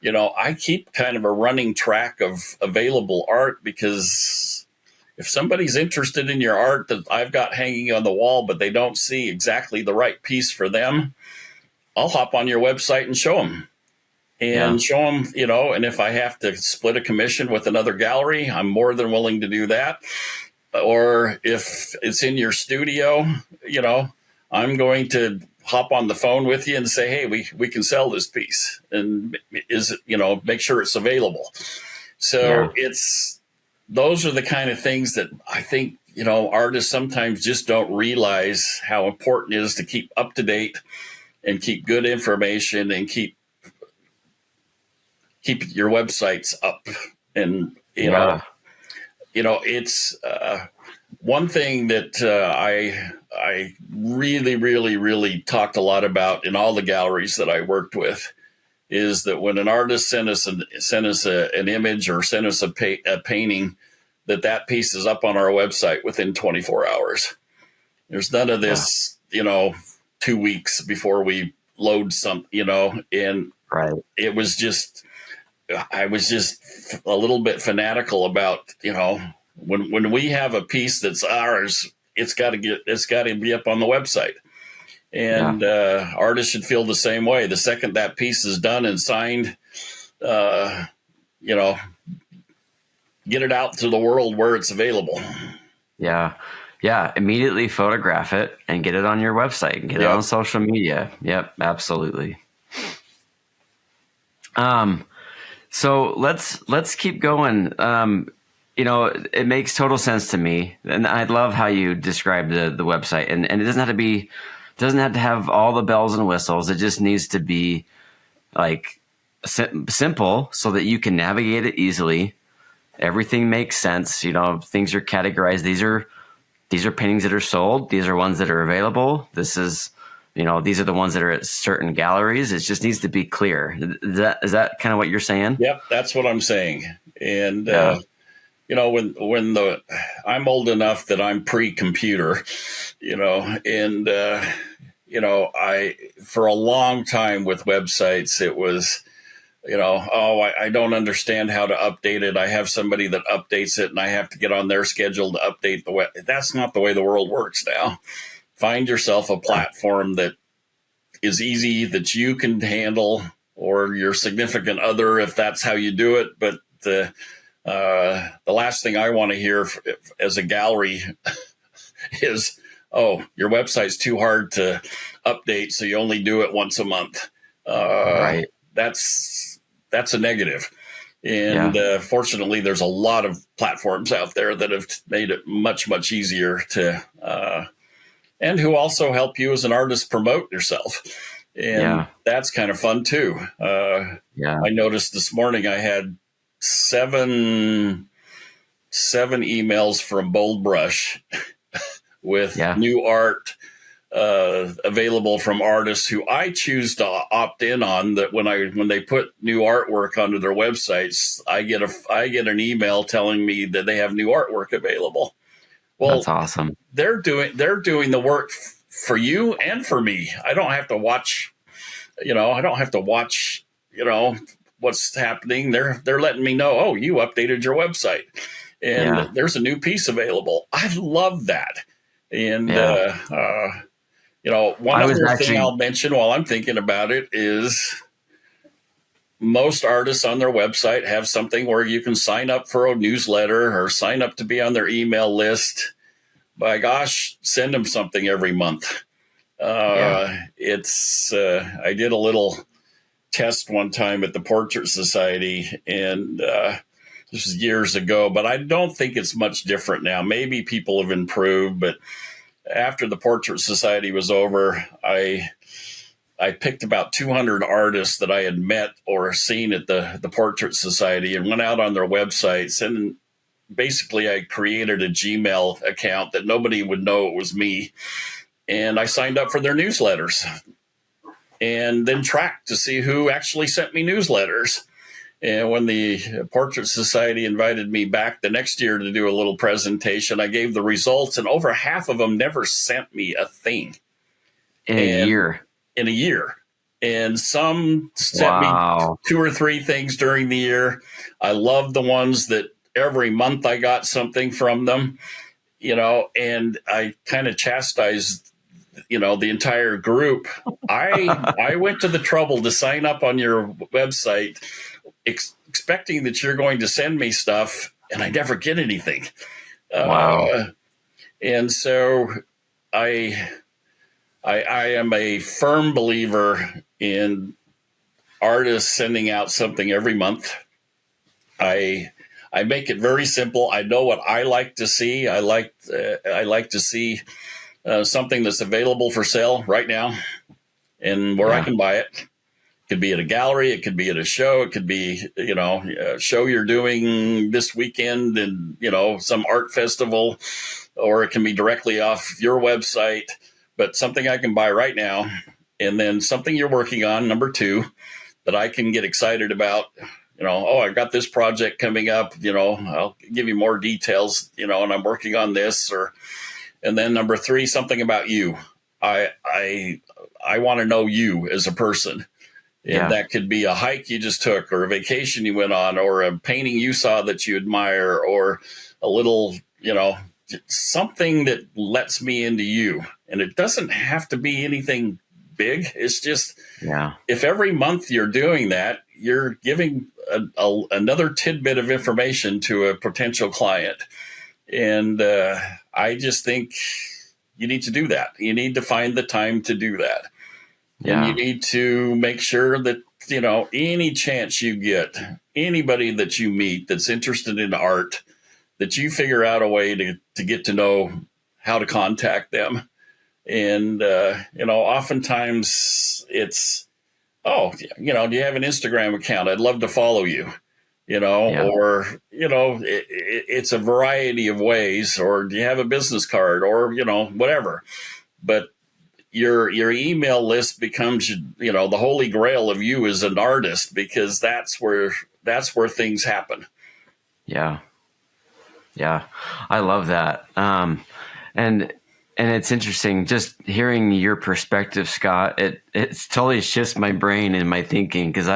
[SPEAKER 2] I keep kind of a running track of available art, because if somebody's interested in your art that I've got hanging on the wall, but they don't see exactly the right piece for them, I'll hop on your website and show them. And show them, and if I have to split a commission with another gallery, I'm more than willing to do that. Or if it's in your studio, I'm going to hop on the phone with you and say, hey, we can sell this piece, and make sure it's available. So those are the kind of things that I think, artists sometimes just don't realize how important it is to keep up to date and keep good information and keep your websites up. And it's one thing that I really, really, really talked a lot about in all the galleries that I worked with is that when an artist sent us an image or sent us a painting, that piece is up on our website within 24 hours. There's none of this, 2 weeks before we load some, and
[SPEAKER 1] Right.
[SPEAKER 2] it was just, I was just a little bit fanatical about, when we have a piece that's ours, it's got to be up on the website. And artists should feel the same way. The second that piece is done and signed, get it out to the world where it's available.
[SPEAKER 1] Yeah. Yeah. Immediately photograph it and get it on your website and get it on social media. Yep. Absolutely. So let's keep going. It makes total sense to me. And I love how you describe the website, and it doesn't have to have all the bells and whistles. It just needs to be like simple so that you can navigate it easily. Everything makes sense. Things are categorized. These are paintings that are sold. These are ones that are available. This is, these are the ones that are at certain galleries. It just needs to be clear. Is that kind of what you're saying?
[SPEAKER 2] Yep, that's what I'm saying. And I'm old enough that I'm pre-computer, and I for a long time with websites it was, I don't understand how to update it. I have somebody that updates it, and I have to get on their schedule to update the web. That's not the way the world works now. Find yourself a platform that is easy, that you can handle, or your significant other, if that's how you do it. But the last thing I want to hear as a gallery is, "Oh, your website's too hard to update, so you only do it once a month."
[SPEAKER 1] Right.
[SPEAKER 2] That's a negative. And fortunately, there's a lot of platforms out there that have made it much, much easier to, and who also help you as an artist promote yourself. And that's kind of fun too. I noticed this morning I had seven emails from Bold Brush with new art available from artists who I choose to opt in on. That when they put new artwork onto their websites, I get an email telling me that they have new artwork available. Well,
[SPEAKER 1] that's awesome.
[SPEAKER 2] They're doing the work for you and for me. I don't have to watch. What's happening. They're letting me know, "Oh, you updated your website and there's a new piece available." I love that. And one other thing I'll mention while I'm thinking about it is most artists on their website have something where you can sign up for a newsletter or sign up to be on their email list. By gosh, send them something every month. It's I did a little test one time at the Portrait Society, and this was years ago, but I don't think it's much different now. Maybe people have improved, but after the Portrait Society was over, I picked about 200 artists that I had met or seen at the Portrait Society and went out on their websites, and basically I created a Gmail account that nobody would know it was me, and I signed up for their newsletters and then tracked to see who actually sent me newsletters. And when the Portrait Society invited me back the next year to do a little presentation, I gave the results, and over half of them never sent me a thing. In a year. And some sent me 2 or 3 things during the year. I love the ones that every month I got something from them, and I kind of chastised the entire group. I went to the trouble to sign up on your website expecting that you're going to send me stuff, and I never get anything. And so I am a firm believer in artists sending out something every month. I make it very simple. I know what I like to see. I like to see something that's available for sale right now. and where I
[SPEAKER 1] Yeah.
[SPEAKER 2] can buy it. Could be at a gallery. It could be at a show. It could be, a show you're doing this weekend and, some art festival, or it can be directly off your website, but something I can buy right now. And then something you're working on, number two, that I can get excited about, I've got this project coming up, I'll give you more details, and I'm working on this, and then number three, something about you. I want to know you as a person. And that could be a hike you just took, or a vacation you went on, or a painting you saw that you admire, or a little, something that lets me into you. And it doesn't have to be anything big. It's just, if every month you're doing that, you're giving another tidbit of information to a potential client. And I just think you need to do that. You need to find the time to do that. And you need to make sure that, any chance you get, anybody that you meet that's interested in art, that you figure out a way to get to know how to contact them. And, oftentimes it's, do you have an Instagram account? I'd love to follow you, or, it's a variety of ways, or do you have a business card, or, whatever. But your email list becomes, the holy grail of you as an artist, because that's where things happen.
[SPEAKER 1] Yeah. I love that. And it's interesting just hearing your perspective, Scott. It's totally shifts my brain and my thinking, because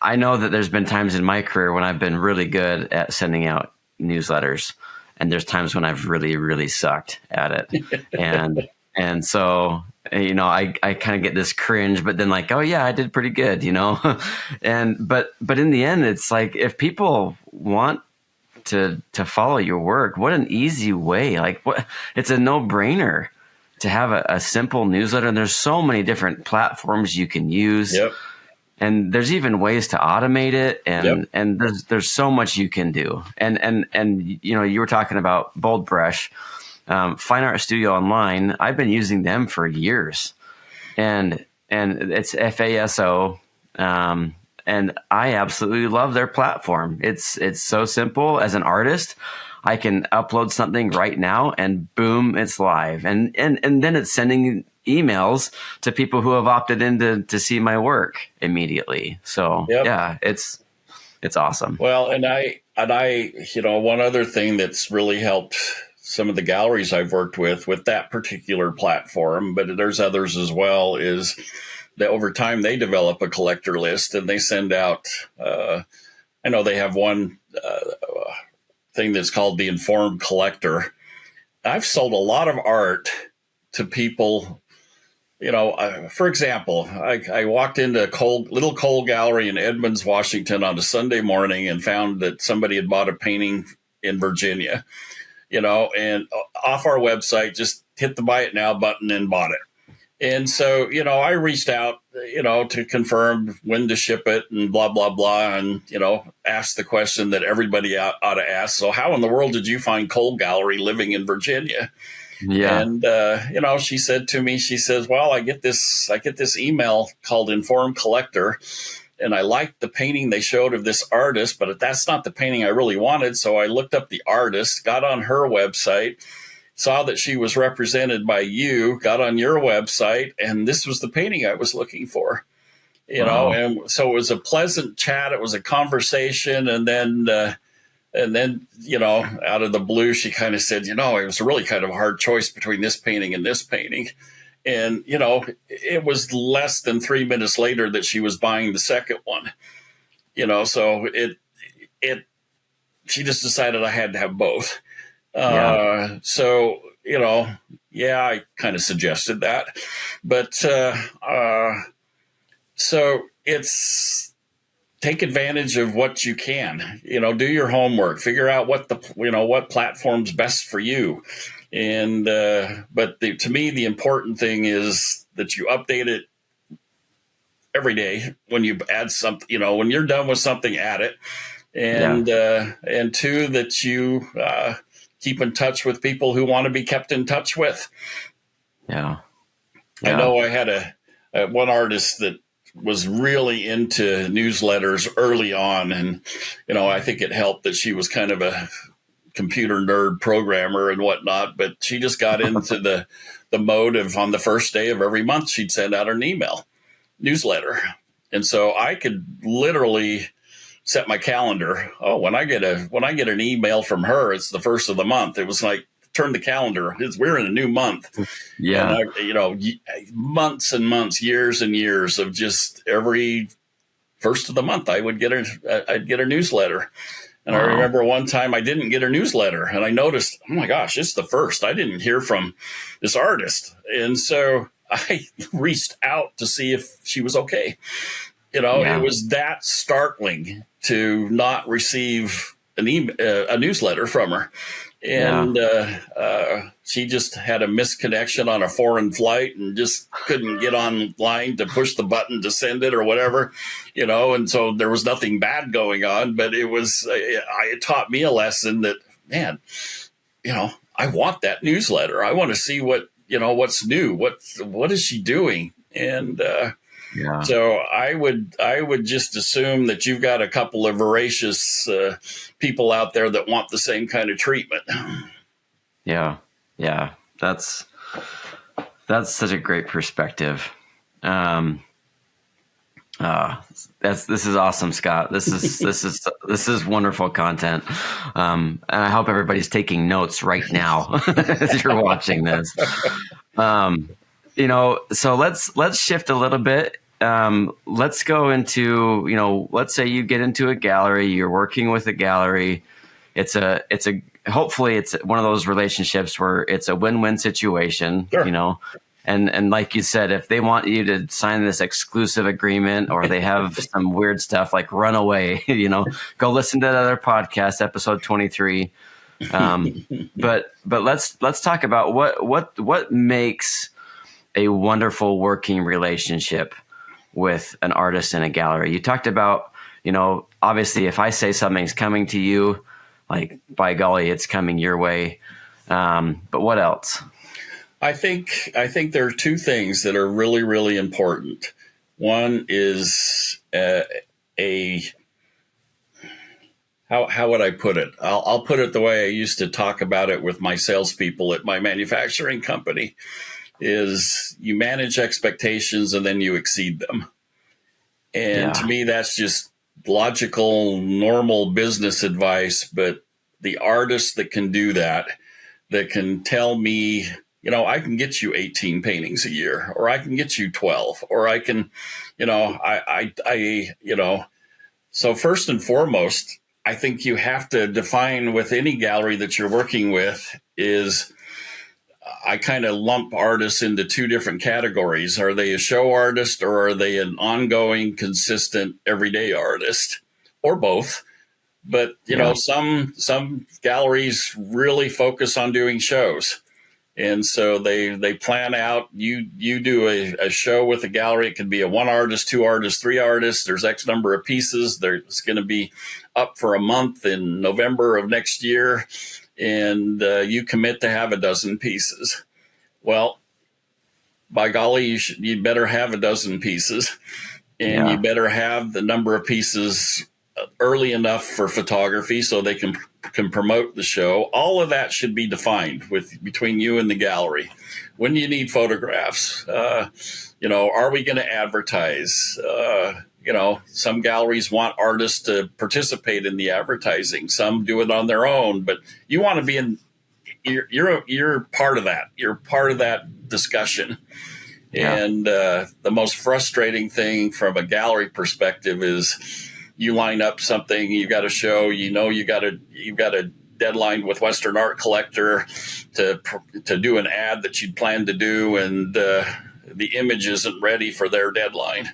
[SPEAKER 1] I know that there's been times in my career when I've been really good at sending out newsletters, and there's times when I've really, really sucked at it. And so, I kind of get this cringe, but then like, oh yeah, I did pretty good, but in the end, it's like, if people want to follow your work, what an easy way. Like, it's a no-brainer to have a simple newsletter. And there's so many different platforms you can use.
[SPEAKER 2] Yep.
[SPEAKER 1] And there's even ways to automate it. And there's so much you can do. And you were talking about Bold Brush. Fine Art Studio Online, I've been using them for years, and it's FASO, and I absolutely love their platform. It's so simple. As an artist, I can upload something right now, and boom, it's live, and then it's sending emails to people who have opted in to see my work immediately. So it's awesome.
[SPEAKER 2] Well, and I one other thing that's really helped some of the galleries I've worked with that particular platform, but there's others as well, is that over time they develop a collector list, and they send out, I know they have one thing that's called the Informed Collector. I've sold a lot of art to people. For example, I walked into a little Cole gallery in Edmonds, Washington on a Sunday morning, and found that somebody had bought a painting in Virginia, and off our website, just hit the buy it now button and bought it. And so, I reached out, to confirm when to ship it and blah, blah, blah. And, asked the question that everybody ought to ask. So how in the world did you find Cole Gallery living in Virginia? Yeah. And, she said to me, she says, well, I get this email called Informed Collector, and I liked the painting they showed of this artist, but that's not the painting I really wanted. So I looked up the artist, got on her website, saw that she was represented by you, got on your website, and this was the painting I was looking for. And so it was a pleasant chat. It was a conversation. And then, out of the blue, she kind of said, it was a really kind of a hard choice between this painting and this painting. And, it was less than 3 minutes later that she was buying the second one, so she just decided I had to have both. So, I kind of suggested that, but, so it's take advantage of what you can, do your homework, figure out what platform's best for you. And, but to me, the important thing is that you update it every day. When you add something, when you're done with something, add it. And two, that you, keep in touch with people who want to be kept in touch with. I know I one artist that was really into newsletters early on. And, I think it helped that she was kind of a computer nerd programmer and whatnot, but she just got into the mode of, on the first day of every month, she'd send out an email newsletter. And so I could literally set my calendar. Oh, when I get an email from her, it's the first of the month. It was like, turn the calendar. We're in a new month.
[SPEAKER 1] Yeah.
[SPEAKER 2] And months and months, years and years of just every first of the month, I'd get a newsletter. And wow. I remember one time I didn't get a newsletter, and I noticed, oh my gosh, it's the first. I didn't hear from this artist. And so I reached out to see if she was okay. It was that startling to not receive a newsletter from her. And she just had a misconnection on a foreign flight and just couldn't get online to push the button to send it or whatever, and so there was nothing bad going on, but it taught me a lesson that, man, I want that newsletter. I want to see what's new, what is she doing? And so I would just assume that you've got a couple of voracious people out there that want the same kind of treatment.
[SPEAKER 1] Yeah. That's such a great perspective. This is awesome, Scott. This is wonderful content. And I hope everybody's taking notes right now as you're watching this. So let's shift a little bit. Let's go into, let's say you get into a gallery, you're working with a gallery. Hopefully it's one of those relationships where it's a win-win situation,
[SPEAKER 2] sure.
[SPEAKER 1] And like you said, if they want you to sign this exclusive agreement or they have some weird stuff, like run away, go listen to that other podcast, episode 23. But let's talk about what makes a wonderful working relationship with an artist in a gallery. You talked about, obviously if I say something's coming to you, like by golly, it's coming your way. But what else?
[SPEAKER 2] I think there are two things that are really, really important. One is how would I put it? I'll put it the way I used to talk about it with my salespeople at my manufacturing company, is you manage expectations and then you exceed them. And to me, that's just logical, normal business advice. But the artist that can do that can tell me, I can get you 18 paintings a year, or I can get you 12, or I can, so first and foremost, I think you have to define with any gallery that you're working with is, I kind of lump artists into two different categories. Are they a show artist, or are they an ongoing, consistent, everyday artist, or both? But, some galleries really focus on doing shows. And so they plan out, you do a show with a gallery. It could be a one artist, two artists, three artists. There's X number of pieces. There's going to be up for a month in November of next year. And you commit to have a dozen pieces. Well, by golly, you better have a dozen pieces. And you better have the number of pieces early enough for photography so they can promote the show. All of that should be defined between you and the gallery. When do you need photographs? Are we going to advertise? Some galleries want artists to participate in the advertising. Some do it on their own, but you want to be you're part of that. You're part of that discussion. Yeah. And the most frustrating thing from a gallery perspective is you line up something, you got a show, you've got a deadline with Western Art Collector to do an ad that you'd planned to do, and the image isn't ready for their deadline.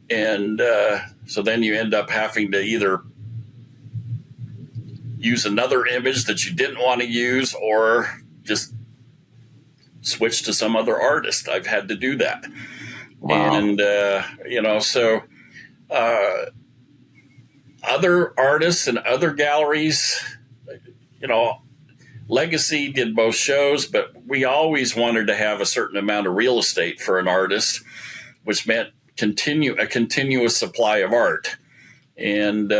[SPEAKER 2] And so then you end up having to either use another image that you didn't want to use, or just switch to some other artist. I've had to do that. Wow. And, other artists and other galleries, Legacy did both shows, but we always wanted to have a certain amount of real estate for an artist which meant a continuous supply of art. And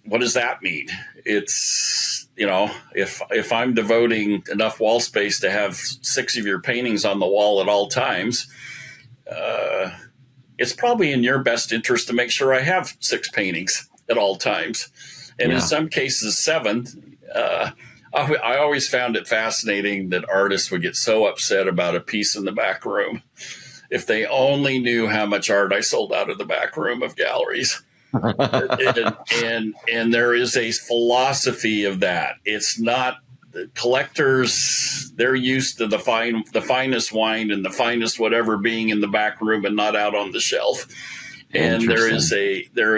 [SPEAKER 2] what does that mean? It's, if I'm devoting enough wall space to have 6 of your paintings on the wall at all times, it's probably in your best interest to make sure I have 6 paintings at all times. And in some cases, 7. I always found it fascinating that artists would get so upset about a piece in the back room. If they only knew how much art I sold out of the back room of galleries. and there is a philosophy of that. It's not collectors. They're used to the finest wine and the finest whatever being in the back room and not out on the shelf. And there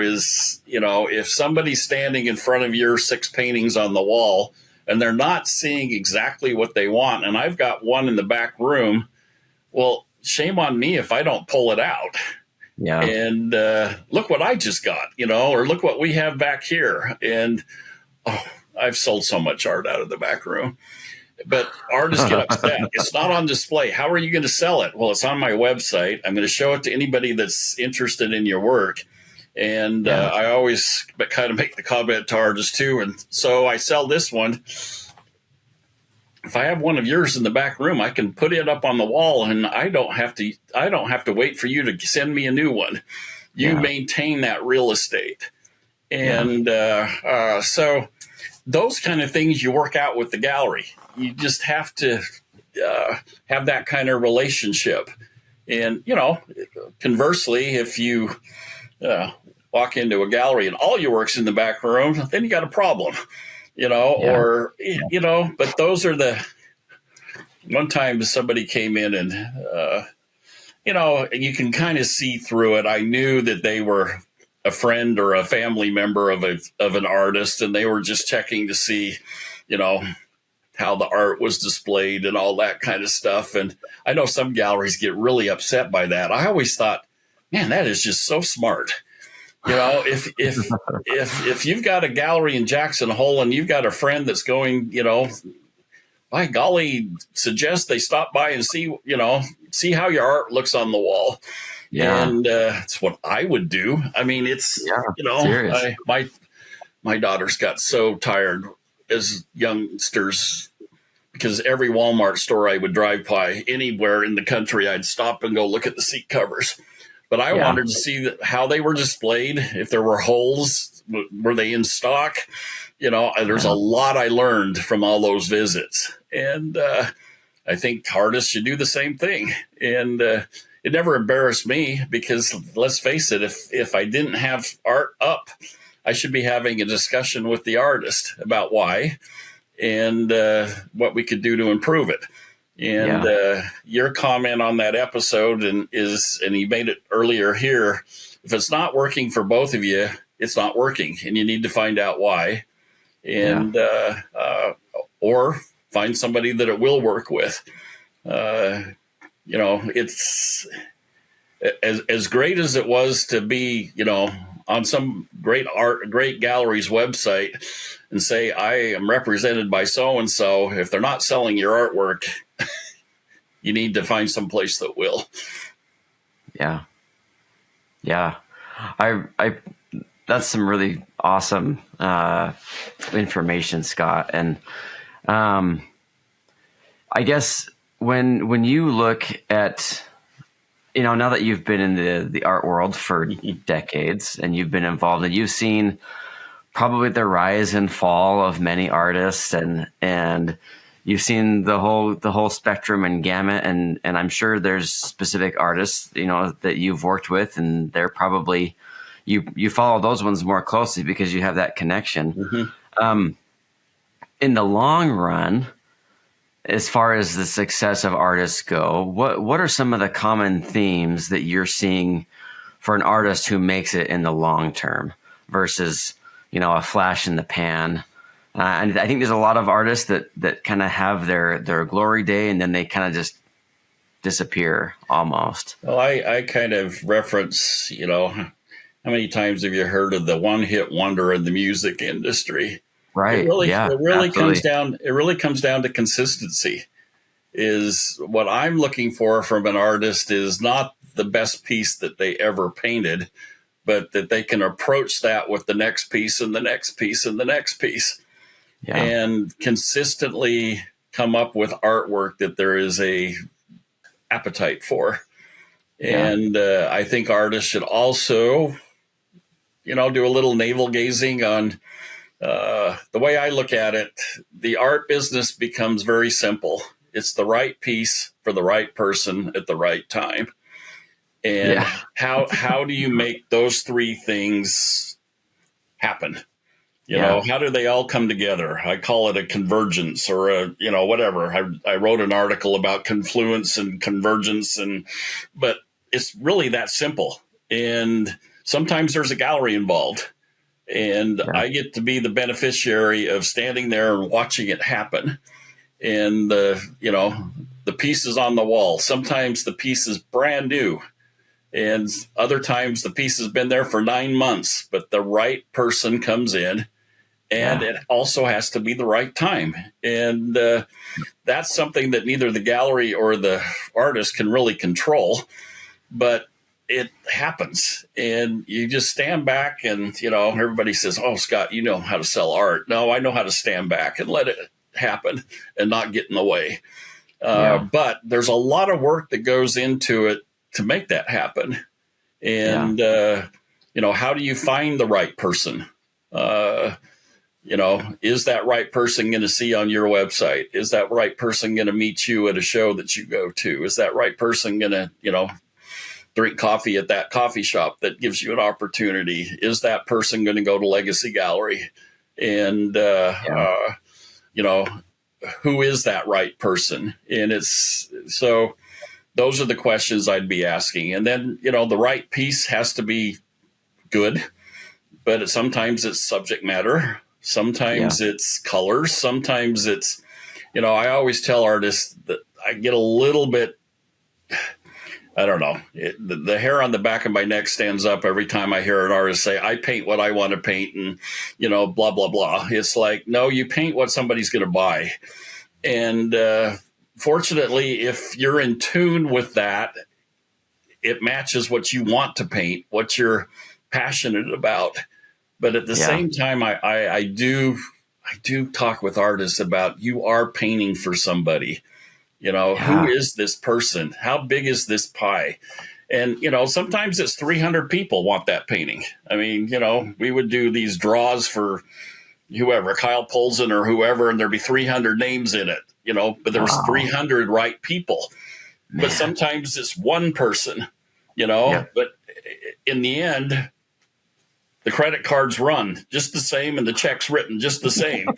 [SPEAKER 2] is, if somebody's standing in front of your 6 paintings on the wall and they're not seeing exactly what they want, and I've got one in the back room, well, shame on me if I don't pull it out.
[SPEAKER 1] Yeah.
[SPEAKER 2] And look what I just got, or look what we have back here. And I've sold so much art out of the back room. But artists get upset. It's not on display. How are you going to sell it? Well, it's on my website. I'm going to show it to anybody that's interested in your work. And I always kind of make the comment to artists too. And so I sell this one. If I have one of yours in the back room, I can put it up on the wall, and I don't have to wait for you to send me a new one. You maintain that real estate. And so those kind of things you work out with the gallery. You just have to have that kind of relationship. And, conversally, if you walk into a gallery and all your work's in the back room, then you got a problem, but those are one time somebody came in and, you can kind of see through it. I knew that they were a friend or a family member of an artist, and they were just checking to see, how the art was displayed and all that kind of stuff. And I know some galleries get really upset by that. I always thought, man, that is just so smart. If you've got a gallery in Jackson Hole and you've got a friend that's going, by golly, suggest they stop by and see how your art looks on the wall. Yeah. And it's what I would do. I mean, it's, my daughters got so tired as youngsters because every Walmart store I would drive by anywhere in the country, I'd stop and go look at the seat covers. But I wanted to see how they were displayed, if there were holes, were they in stock? There's a lot I learned from all those visits. And I think artists should do the same thing. And it never embarrassed me because, let's face it, if I didn't have art up, I should be having a discussion with the artist about why and what we could do to improve it. And your comment on that episode and you made it earlier here, if it's not working for both of you, it's not working, and you need to find out why, and or find somebody that it will work with. It's as great as it was to be, on some great gallery's website and say, I am represented by so-and-so. If they're not selling your artwork, you need to find some place that will. Yeah.
[SPEAKER 1] Yeah. I that's some really awesome information, Scott. And I guess when you look at, now that you've been in the art world for decades and you've been involved and you've seen probably the rise and fall of many artists and you've seen the whole spectrum and gamut, and I'm sure there's specific artists, that you've worked with, and they're probably, you follow those ones more closely because you have that connection. Mm-hmm. In the long run, as far as the success of artists go, what are some of the common themes that you're seeing for an artist who makes it in the long term versus, a flash in the pan? And I think there's a lot of artists that kind of have their glory day and then they kind of just disappear almost.
[SPEAKER 2] Well, I kind of reference, how many times have you heard of the one-hit wonder in the music industry?
[SPEAKER 1] Right.
[SPEAKER 2] It really comes down to consistency. is what I'm looking for from an artist is not the best piece that they ever painted, but that they can approach that with the next piece and the next piece and the next piece,
[SPEAKER 1] Yeah.
[SPEAKER 2] and consistently come up with artwork that there is a appetite for.
[SPEAKER 1] Yeah.
[SPEAKER 2] And I think artists should also, do a little navel gazing on the way I look at it. The art business becomes very simple. It's the right piece for the right person at the right time. And
[SPEAKER 1] Yeah.
[SPEAKER 2] how do you make those three things happen?
[SPEAKER 1] Yeah.
[SPEAKER 2] How do they all come together? I call it a convergence or whatever. I wrote an article about confluence and convergence, but it's really that simple. And sometimes there's a gallery involved, and
[SPEAKER 1] Yeah.
[SPEAKER 2] I get to be the beneficiary of standing there and watching it happen. And the pieces on the wall. Sometimes the piece is brand new, and other times the piece has been there for 9 months, but the right person comes in, and it also has to be the right time. And that's something that neither the gallery or the artist can really control, but it happens. And you just stand back and, everybody says, "Oh, Scott, you know how to sell art." No, I know how to stand back and let it happen and not get in the way. But there's a lot of work that goes into it to make that happen. And, how do you find the right person? Is that right person going to see on your website? Is that right person going to meet you at a show that you go to? Is that right person going to, drink coffee at that coffee shop that gives you an opportunity? Is that person going to go to Legacy Gallery? And, who is that right person? And so those are the questions I'd be asking. And then, the right piece has to be good, but sometimes it's subject matter. Sometimes it's colors. Sometimes it's, I always tell artists that I get a little bit, I don't know, the hair on the back of my neck stands up every time I hear an artist say, "I paint what I want to paint," and, blah, blah, blah. It's like, no, you paint what somebody's going to buy. And fortunately, if you're in tune with that, it matches what you want to paint, what you're passionate about. But at the same time, I do talk with artists about, you are painting for somebody. Who is this person? How big is this pie? And, sometimes it's 300 people want that painting. I mean, we would do these draws for whoever, Kyle Polson or whoever, and there'd be 300 names in it, but there's 300 right people. Man. But sometimes it's one person, but in the end, the credit cards run just the same and the checks written just the same.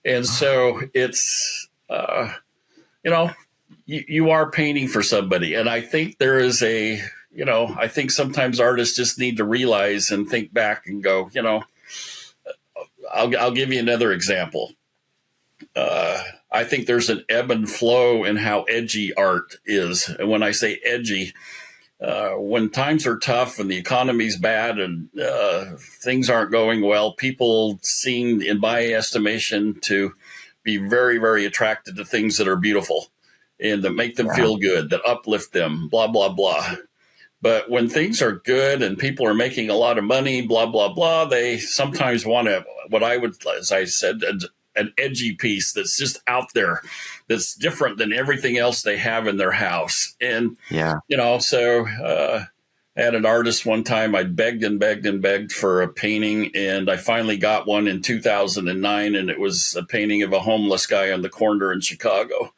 [SPEAKER 2] And so it's, you are painting for somebody. And I think there is I think sometimes artists just need to realize and think back and go, I'll give you another example. I think there's an ebb and flow in how edgy art is. And when I say edgy, when times are tough and the economy's bad and things aren't going well, people seem, in my estimation, to be very, very attracted to things that are beautiful and that make them feel good, that uplift them, blah, blah, blah. But when things are good and people are making a lot of money, blah, blah, blah, they sometimes want to, what I would, as I said, an edgy piece that's just out there, that's different than everything else they have in their house. And, so I had an artist one time, I begged and begged and begged for a painting, and I finally got one in 2009, and it was a painting of a homeless guy on the corner in Chicago.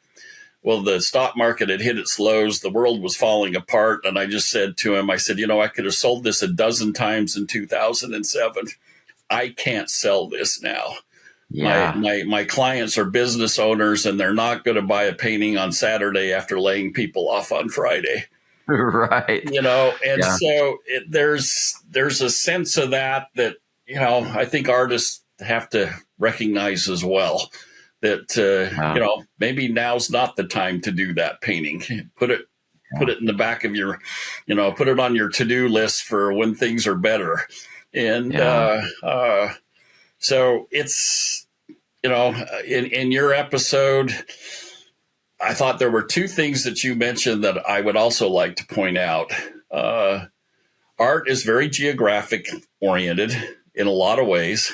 [SPEAKER 2] Well, the stock market had hit its lows. The world was falling apart. And I just said to him, I said, I could have sold this a dozen times in 2007. I can't sell this now. Yeah. My clients are business owners, and they're not going to buy a painting on Saturday after laying people off on Friday.
[SPEAKER 1] Right.
[SPEAKER 2] And so there's a sense of that, I think artists have to recognize as well, that, maybe now's not the time to do that painting. Put it in the back of your, put it on your to-do list for when things are better. And, so it's, in your episode, I thought there were two things that you mentioned that I would also like to point out. Art is very geographic oriented in a lot of ways.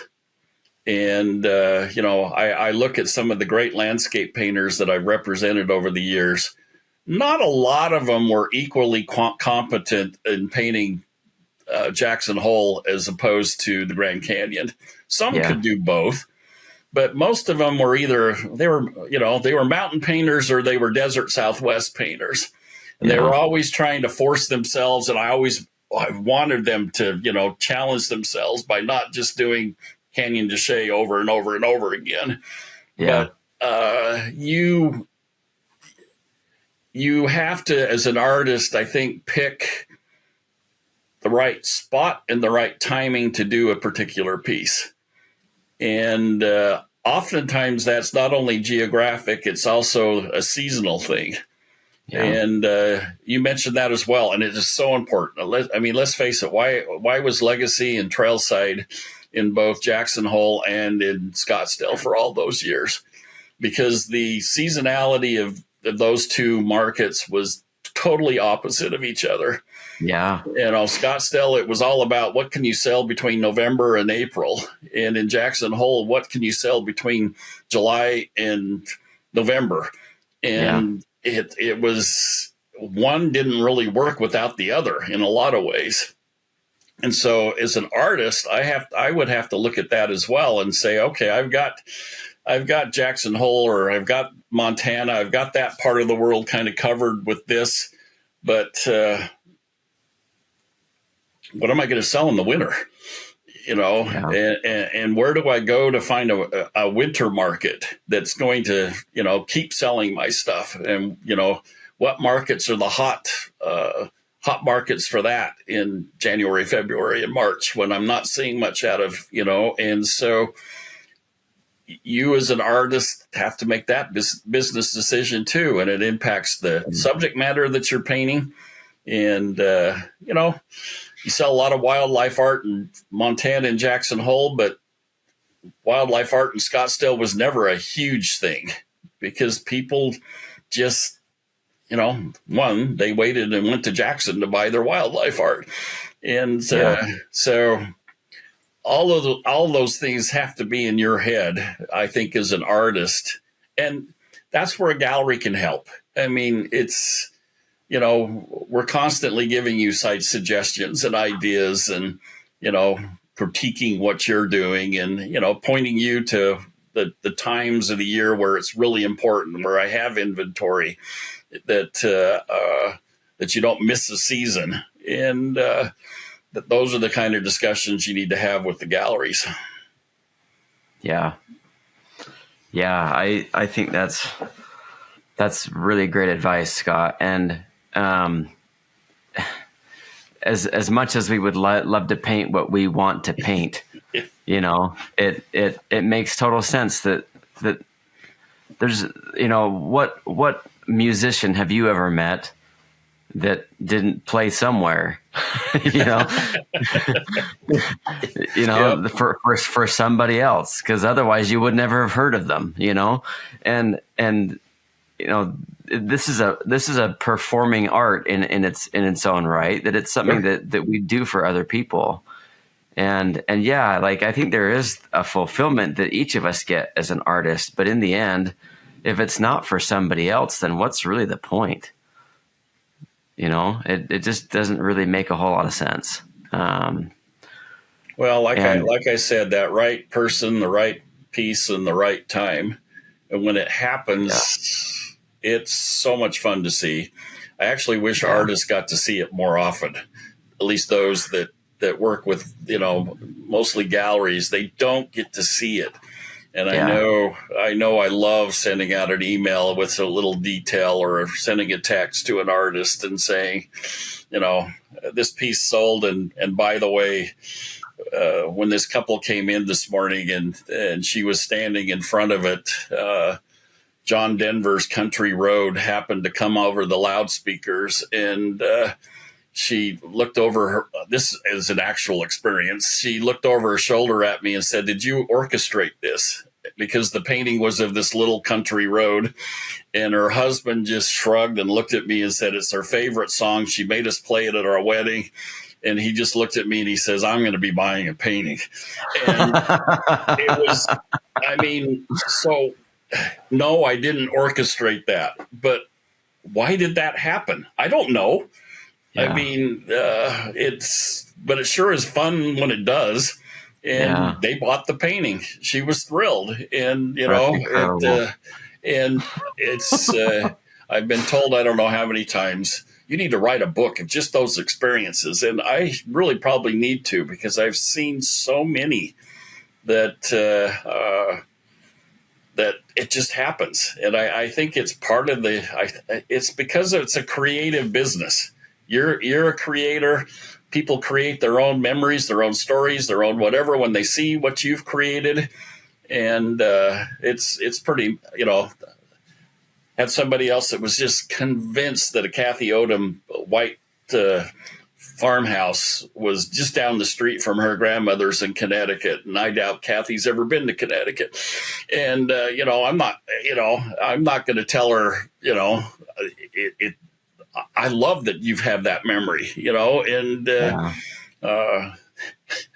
[SPEAKER 2] And, I look at some of the great landscape painters that I've represented over the years. Not a lot of them were equally competent in painting Jackson Hole as opposed to the Grand Canyon. Some could do both, but most of them were they were mountain painters or they were desert Southwest painters. And they were always trying to force themselves. And I wanted them to, challenge themselves by not just doing Canyon de Chelly over and over and over again.
[SPEAKER 1] Yeah.
[SPEAKER 2] But you have to, as an artist, I think, pick the right spot and the right timing to do a particular piece. And oftentimes that's not only geographic, it's also a seasonal thing. Yeah. And you mentioned that as well. And it is so important. Let's face it. Why was Legacy and Trailside in both Jackson Hole and in Scottsdale for all those years? Because the seasonality of those two markets was totally opposite of each other.
[SPEAKER 1] Yeah.
[SPEAKER 2] Scottsdale, it was all about what can you sell between November and April. And in Jackson Hole, what can you sell between July and November? And it was, one didn't really work without the other in a lot of ways. And so as an artist, I would have to look at that as well and say, okay, I've got Jackson Hole, or I've got Montana, I've got that part of the world kind of covered with this, but what am I going to sell in the winter? And where do I go to find a winter market that's going to, keep selling my stuff? And, what markets are the hot markets for that in January, February, and March when I'm not seeing much out of, and so you as an artist have to make that business decision too. And it impacts the subject matter that you're painting. And, you sell a lot of wildlife art in Montana and Jackson Hole, but wildlife art in Scottsdale was never a huge thing because people just, they waited and went to Jackson to buy their wildlife art. And so all those things have to be in your head, I think, as an artist. And that's where a gallery can help. I mean, it's, we're constantly giving you site suggestions and ideas and, critiquing what you're doing and, pointing you to the times of the year where it's really important, where I have inventory that you don't miss a season. And that those are the kind of discussions you need to have with the galleries.
[SPEAKER 1] Yeah. Yeah. I think that's really great advice, Scott. And as much as we would love to paint what we want to paint, it makes total sense that there's, what musician have you ever met that didn't play somewhere, for somebody else, because otherwise you would never have heard of them, and this is a performing art in its own right, that it's something that we do for other people. And I think there is a fulfillment that each of us get as an artist, but in the end, if it's not for somebody else, then what's really the point? It just doesn't really make a whole lot of sense.
[SPEAKER 2] Like I said, that right person, the right piece, and the right time. And when it happens, it's so much fun to see. I actually wish artists got to see it more often. At least those that work with, mostly galleries, they don't get to see it. And I know I love sending out an email with a little detail or sending a text to an artist and saying, this piece sold. And by the way, when this couple came in this morning and she was standing in front of it, John Denver's Country Road happened to come over the loudspeakers, and she looked over this is an actual experience. She looked over her shoulder at me and said, "Did you orchestrate this?" because the painting was of this little country road. And her husband just shrugged and looked at me and said, it's her favorite song. She made us play it at our wedding. And he just looked at me and he says, I'm going to be buying a painting. And it was, I mean, so no, I didn't orchestrate that. But why did that happen? I don't know. Yeah. I mean, but it sure is fun when it does. And they bought the painting. She was thrilled. And, you know, and it's, I've been told, I don't know how many times, you need to write a book of just those experiences. And I really probably need to, because I've seen so many that that it just happens. And I think it's part of it's because it's a creative business. You're a creator. People create their own memories, their own stories, their own whatever when they see what you've created. And it's pretty, you know, had somebody else that was just convinced that a Kathy Odom white farmhouse was just down the street from her grandmother's in Connecticut. And I doubt Kathy's ever been to Connecticut. And, you know, I'm not going to tell her, you know, I love that you've had that memory, you know, and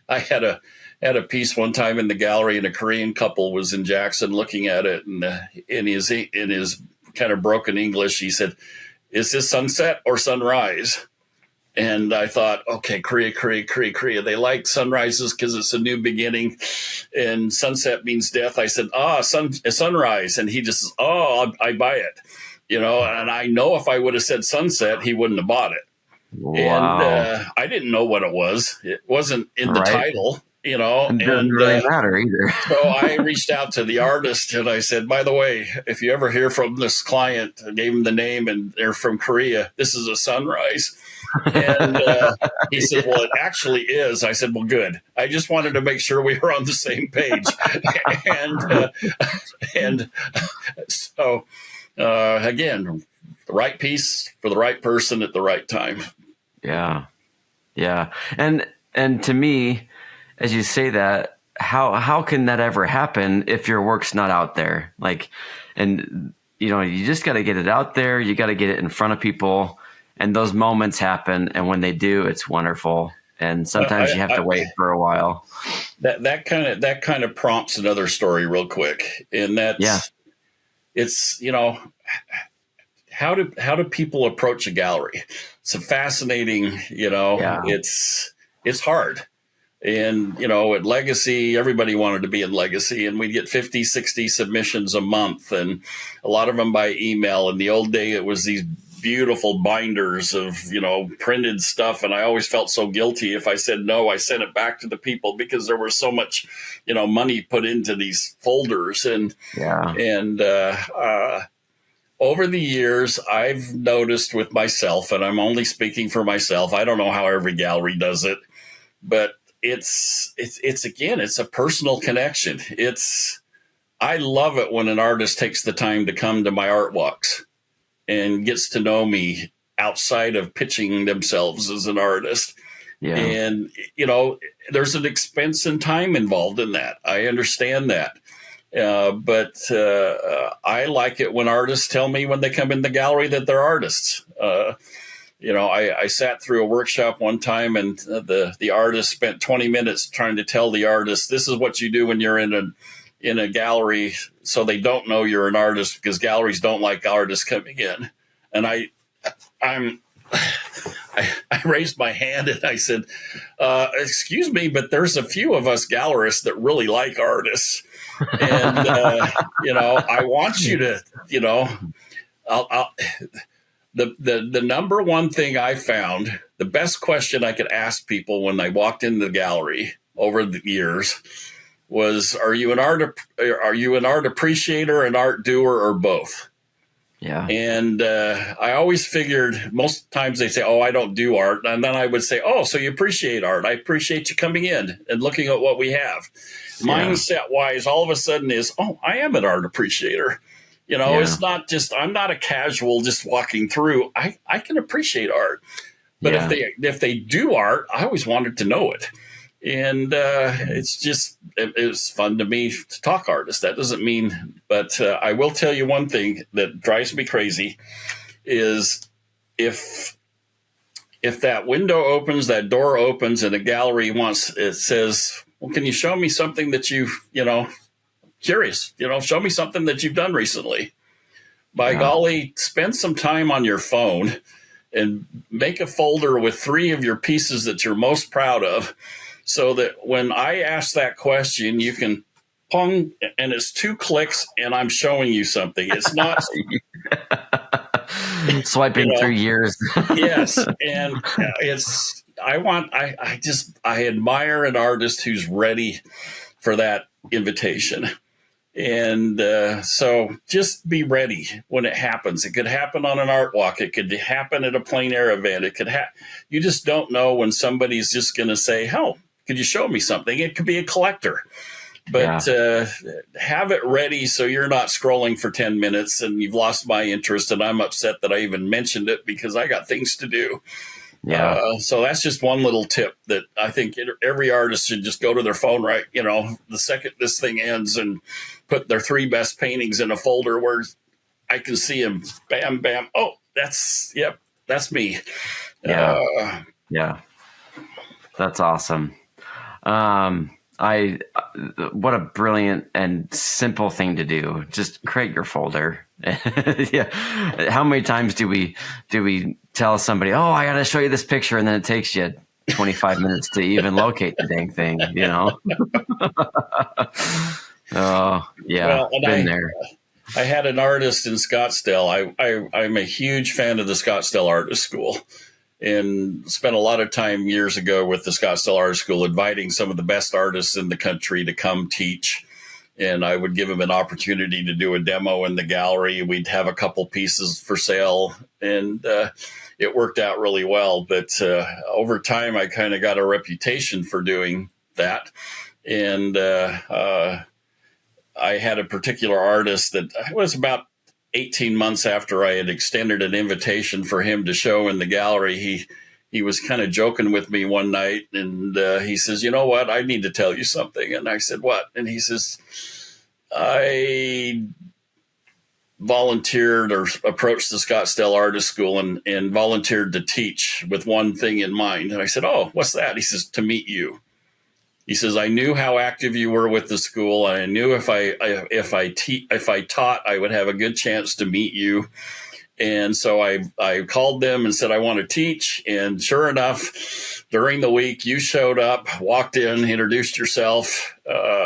[SPEAKER 2] I had a piece one time in the gallery, and a Korean couple was in Jackson looking at it, and in his kind of broken English, he said, "Is this sunset or sunrise?" And I thought, okay, Korea. They like sunrises because it's a new beginning, and sunset means death. I said, sunrise, and he just says, I buy it, you know. And I know if I would have said sunset, he wouldn't have bought it. Wow. And I didn't know what it was. It wasn't in the title. You know,
[SPEAKER 1] it doesn't really matter either.
[SPEAKER 2] So I reached out to the artist and I said, by the way, if you ever hear from this client, I gave him the name and they're from Korea, this is a sunrise. And he said, well, it actually is. I said, well, good. I just wanted to make sure we were on the same page. and so, again, the right piece for the right person at the right time.
[SPEAKER 1] Yeah. Yeah. And to me, as you say that, how can that ever happen if your work's not out there? Like, and you know, you just got to get it out there. You got to get it in front of people, and those moments happen. And when they do, it's wonderful. And sometimes you have to wait for a while.
[SPEAKER 2] That kind of prompts another story real quick, and that's it's, you know, how do people approach a gallery? It's a fascinating, you know, it's hard. And, you know, at Legacy, everybody wanted to be in Legacy, and we'd get 50, 60 submissions a month, and a lot of them by email. In the old day, it was these beautiful binders of, you know, printed stuff. And I always felt so guilty if I said no. I sent it back to the people because there was so much, you know, money put into these folders. And, over the years, I've noticed with myself, and I'm only speaking for myself, I don't know how every gallery does it, but it's again, it's a personal connection. I love it when an artist takes the time to come to my art walks and gets to know me outside of pitching themselves as an artist. Yeah. And, you know, there's an expense and time involved in that. I understand that. But I like it when artists tell me when they come in the gallery that they're artists. You know, I sat through a workshop one time, and the artist spent 20 minutes trying to tell the artist, this is what you do when you're in a gallery, so they don't know you're an artist, because galleries don't like artists coming in. And I raised my hand and I said, excuse me, but there's a few of us gallerists that really like artists. And, you know, I want you to, you know, the number one thing I found, the best question I could ask people when I walked into the gallery over the years was, are you an art appreciator, an art doer, or both?
[SPEAKER 1] Yeah. And
[SPEAKER 2] I always figured most times they say, oh, I don't do art. And then I would say, oh, so you appreciate art. I appreciate you coming in and looking at what we have. Mindset wise, all of a sudden is, oh, I am an art appreciator. You know, it's not just, I'm not a casual just walking through. I can appreciate art. But if they do art, I always wanted to know it. And it's fun to me to talk artists. That doesn't mean, but I will tell you one thing that drives me crazy is if that window opens, that door opens, and a gallery it says, well, can you show me something that curious, show me something that you've done recently. By golly, spend some time on your phone and make a folder with 3 of your pieces that you're most proud of, so that when I ask that question, you can pong, and it's 2 clicks, and I'm showing you something. It's not
[SPEAKER 1] swiping through years.
[SPEAKER 2] Yes, and I admire an artist who's ready for that invitation. And so just be ready when it happens. It could happen on an art walk. It could happen at a plein air event. You just don't know when somebody's just going to say, "Oh, could you show me something?" It could be a collector, but have it ready so you're not scrolling for 10 minutes and you've lost my interest, and I'm upset that I even mentioned it because I got things to do. Yeah. So that's just one little tip that I think every artist should just go to their phone, right? The second this thing ends, and put their 3 best paintings in a folder where I can see them. Bam, bam. Oh, that's me.
[SPEAKER 1] Yeah. That's awesome. What a brilliant and simple thing to do. Just create your folder. Yeah. How many times do we tell somebody, "Oh, I got to show you this picture," and then it takes you 25 minutes to even locate the dang thing, Oh, yeah.
[SPEAKER 2] Well,
[SPEAKER 1] been there.
[SPEAKER 2] I had an artist in Scottsdale. I'm a huge fan of the Scottsdale Artist School, and spent a lot of time years ago with the Scottsdale Art School, inviting some of the best artists in the country to come teach. And I would give them an opportunity to do a demo in the gallery. We'd have a couple pieces for sale, and it worked out really well. But over time, I kind of got a reputation for doing that. And I had a particular artist that was about 18 months after I had extended an invitation for him to show in the gallery. He was kind of joking with me one night, and he says, "You know what? I need to tell you something." And I said, "What?" And he says, "I volunteered or approached the Scottsdale Artist School and volunteered to teach with one thing in mind." And I said, "Oh, what's that?" He says, "To meet you." He says, "I knew how active you were with the school. I knew if I taught, I would have a good chance to meet you. And so I called them and said, I want to teach. And sure enough, during the week, you showed up, walked in, introduced yourself.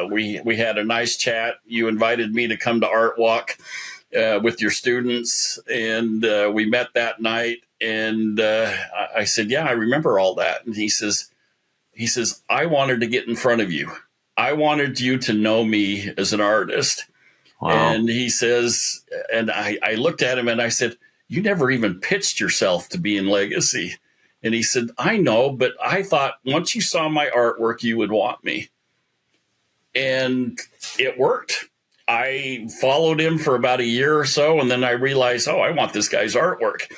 [SPEAKER 2] We had a nice chat. You invited me to come to Art Walk with your students, and we met that night. And I said, yeah, I remember all that." And he says, "I wanted to get in front of you. I wanted you to know me as an artist." Wow. And he says, and I looked at him and I said, "You never even pitched yourself to be in Legacy." And he said, "I know, but I thought once you saw my artwork, you would want me." And it worked. I followed him for about a year or so, and then I realized, oh, I want this guy's artwork.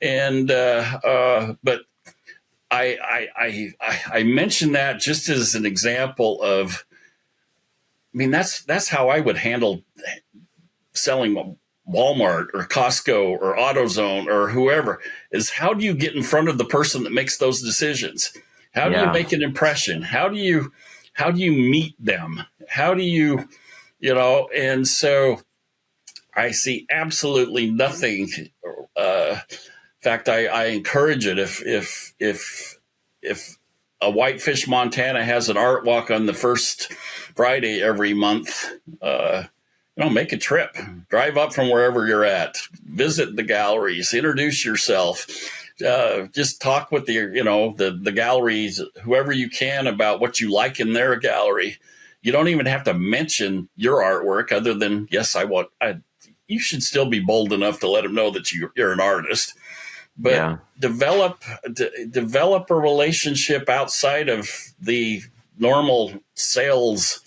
[SPEAKER 2] And but I mentioned that just as an example of, I mean, that's how I would handle selling Walmart or Costco or AutoZone or whoever, is how do you get in front of the person that makes those decisions? How do you make an impression? How do you meet them? How do you, and so I see absolutely nothing. In fact, I encourage it. If a Whitefish, Montana has an art walk on the first Friday every month, make a trip, drive up from wherever you're at, visit the galleries, introduce yourself, just talk with the galleries, whoever you can, about what you like in their gallery. You don't even have to mention your artwork, other than, yes, you should still be bold enough to let them know that you're an artist. But develop a relationship outside of the normal sales,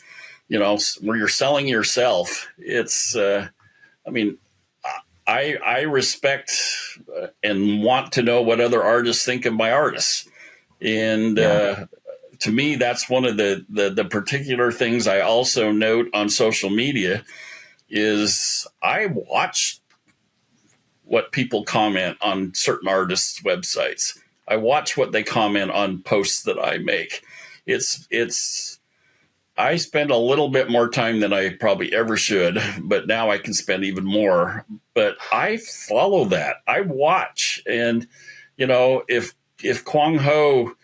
[SPEAKER 2] where you're selling yourself. It's, I respect and want to know what other artists think of my artists. And to me, that's one of the particular things I also note on social media is I watch what people comment on certain artists' websites. I watch what they comment on posts that I make. It's I spend a little bit more time than I probably ever should, but now I can spend even more. But I follow that. I watch, and if Kwang Ho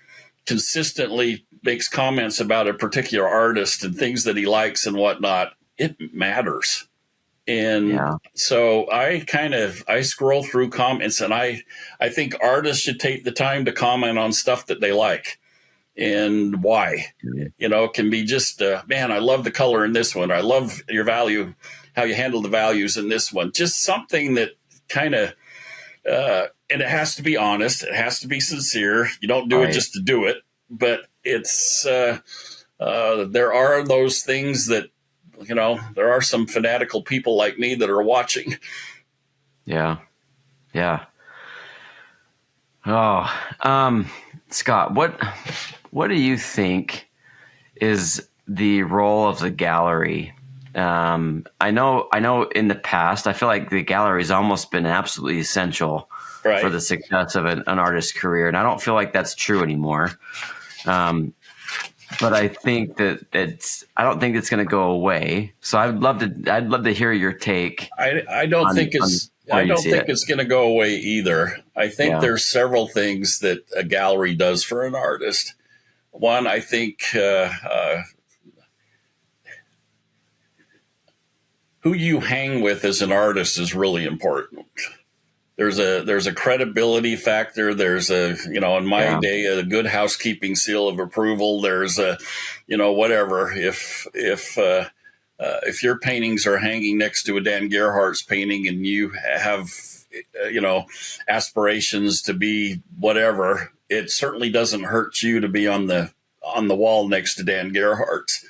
[SPEAKER 2] consistently makes comments about a particular artist and things that he likes and whatnot, it matters. And so I scroll through comments, and I think artists should take the time to comment on stuff that they like and why. It can be just, man, I love the color in this one. I love your value, how you handle the values in this one. Just something that kind of, and it has to be honest. It has to be sincere. You don't do it just to do it, but it's, there are those things that, there are some fanatical people like me that are watching.
[SPEAKER 1] Yeah. Yeah. Oh, Scott, what do you think is the role of the gallery? I know in the past, I feel like the gallery has almost been absolutely essential for the success of an artist's career. And I don't feel like that's true anymore. But I think I don't think it's going to go away. So I'd love to hear your take.
[SPEAKER 2] I don't think it's going to go away either. I think there's several things that a gallery does for an artist. One, I think who you hang with as an artist is really important. There's a credibility factor. There's in my day, a good housekeeping seal of approval. There's whatever. If your paintings are hanging next to a Dan Gerhardt's painting and you have, aspirations to be whatever, it certainly doesn't hurt you to be on the wall next to Dan Gerhardt's,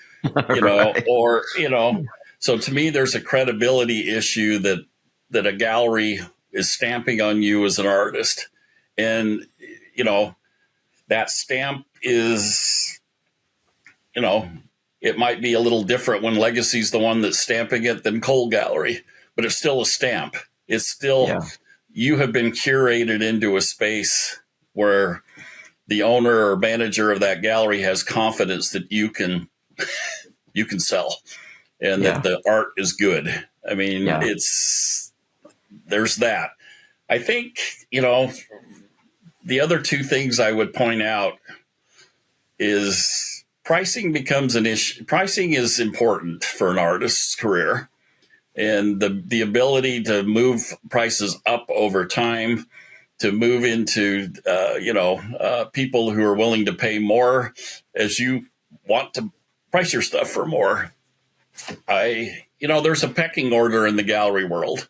[SPEAKER 2] So to me, there's a credibility issue that a gallery is stamping on you as an artist. And, that stamp is, it might be a little different when Legacy's the one that's stamping it than Cole Gallery, but it's still a stamp. It's still, you have been curated into a space where the owner or manager of that gallery has confidence that you can sell and that the art is good. I mean, there's that. I think, the other two things I would point out is pricing becomes an issue. Pricing is important for an artist's career, and the ability to move prices up over time, to move into, people who are willing to pay more as you want to price your stuff for more. There's a pecking order in the gallery world.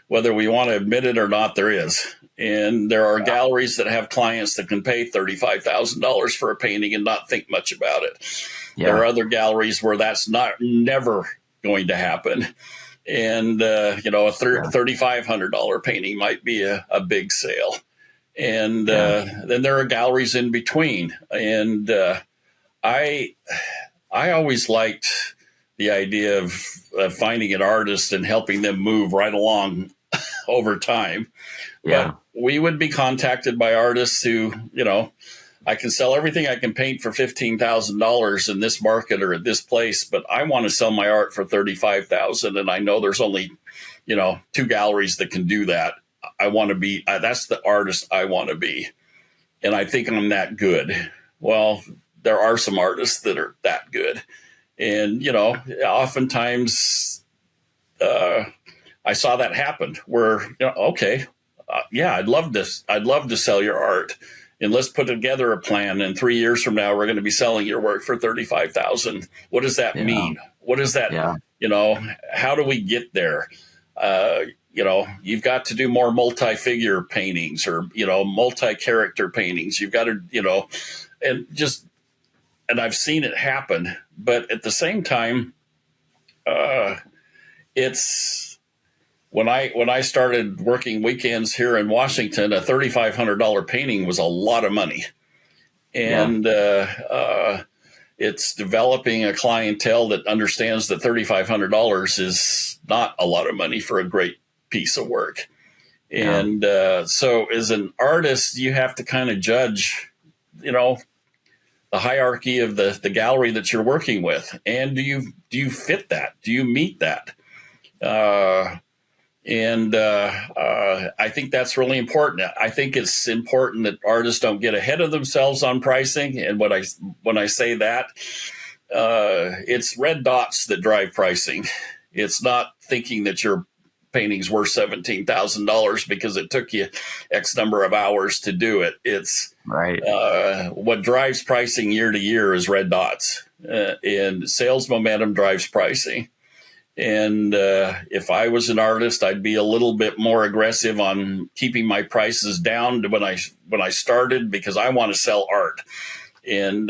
[SPEAKER 2] Whether we want to admit it or not, there is. And there are galleries that have clients that can pay $35,000 for a painting and not think much about it. Yeah. There are other galleries where that's never going to happen. And, a $3,500 painting might be a big sale. And then there are galleries in between. And I always liked the idea of finding an artist and helping them move right along over time. Yeah. But we would be contacted by artists who, I can sell everything I can paint for $15,000 in this market or at this place, but I want to sell my art for $35,000. And I know there's only, 2 galleries that can do that. I want to be, that's the artist I want to be. And I think I'm that good. Well, there are some artists that are that good. And, oftentimes I saw that happen where, I'd love to sell your art, and let's put together a plan. And 3 years from now, we're going to be selling your work for $35,000. What does that mean? What is that? How do we get there? You've got to do more multi-figure paintings or, multi-character paintings. You've got to, and I've seen it happen, but at the same time, it's when I started working weekends here in Washington, a $3,500 painting was a lot of money.
[SPEAKER 1] Yeah.
[SPEAKER 2] and it's developing a clientele that understands that $3,500 is not a lot of money for a great piece of work.
[SPEAKER 1] Yeah.
[SPEAKER 2] And so as an artist, you have to kind of judge, the hierarchy of the gallery that you're working with. And do you fit that? Do you meet that? And I think that's really important. I think it's important that artists don't get ahead of themselves on pricing. And when I say that, it's red dots that drive pricing. It's not thinking that your painting's worth $17,000 because it took you X number of hours to do it. It's
[SPEAKER 1] Right.
[SPEAKER 2] what drives pricing year to year is red dots, and sales momentum drives pricing. And if I was an artist, I'd be a little bit more aggressive on keeping my prices down to when I started, because I want to sell art. And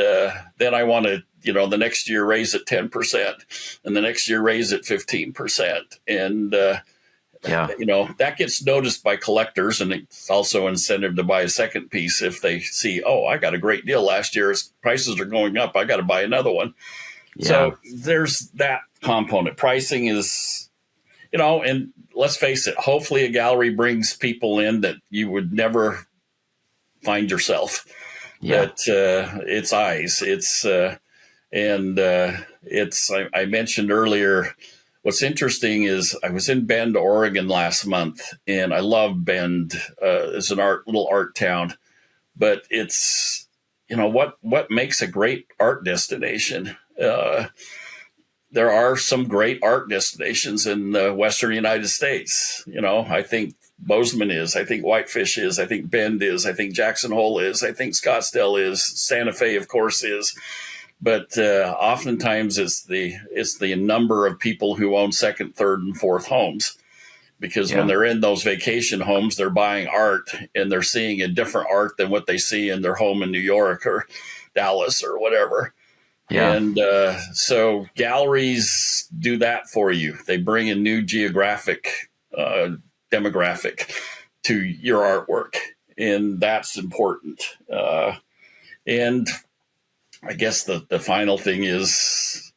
[SPEAKER 2] then I want to, the next year raise it 10%, and the next year raise it 15%. And that gets noticed by collectors, and it's also incentive to buy a second piece if they see, oh, I got a great deal last year. Prices are going up. I got to buy another one.
[SPEAKER 1] Yeah.
[SPEAKER 2] So there's that component. Pricing is, and let's face it, hopefully a gallery brings people in that you would never find yourself.
[SPEAKER 1] Yeah.
[SPEAKER 2] That it's eyes. I mentioned earlier, what's interesting is I was in Bend, Oregon last month, and I love Bend. It's an little art town, but it's, what makes a great art destination? There are some great art destinations in the Western United States. I think Bozeman is, I think Whitefish is, I think Bend is, I think Jackson Hole is, I think Scottsdale is, Santa Fe, of course, is. But oftentimes it's the number of people who own second, third, and fourth homes. Because when they're in those vacation homes, they're buying art, and they're seeing a different art than what they see in their home in New York or Dallas or whatever. Yeah. And so galleries do that for you. They bring a new geographic demographic to your artwork, and that's important. And I guess the final thing is,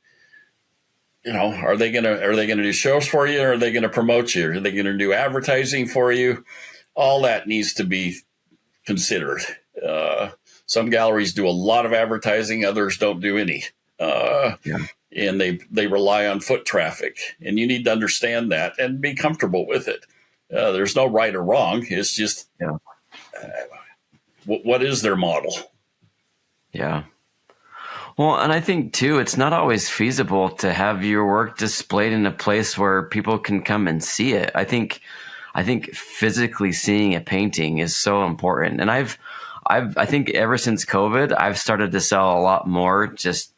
[SPEAKER 2] are they gonna do shows for you, or are they gonna promote you? Are they gonna do advertising for you? All that needs to be considered. Some galleries do a lot of advertising, others don't do any. And they rely on foot traffic, and you need to understand that and be comfortable with it. There's no right or wrong. It's just what is their model? Yeah.
[SPEAKER 1] Well, and I think too, it's not always feasible to have your work displayed in a place where people can come and see it. I think physically seeing a painting is so important. And I think ever since COVID, I've started to sell a lot more just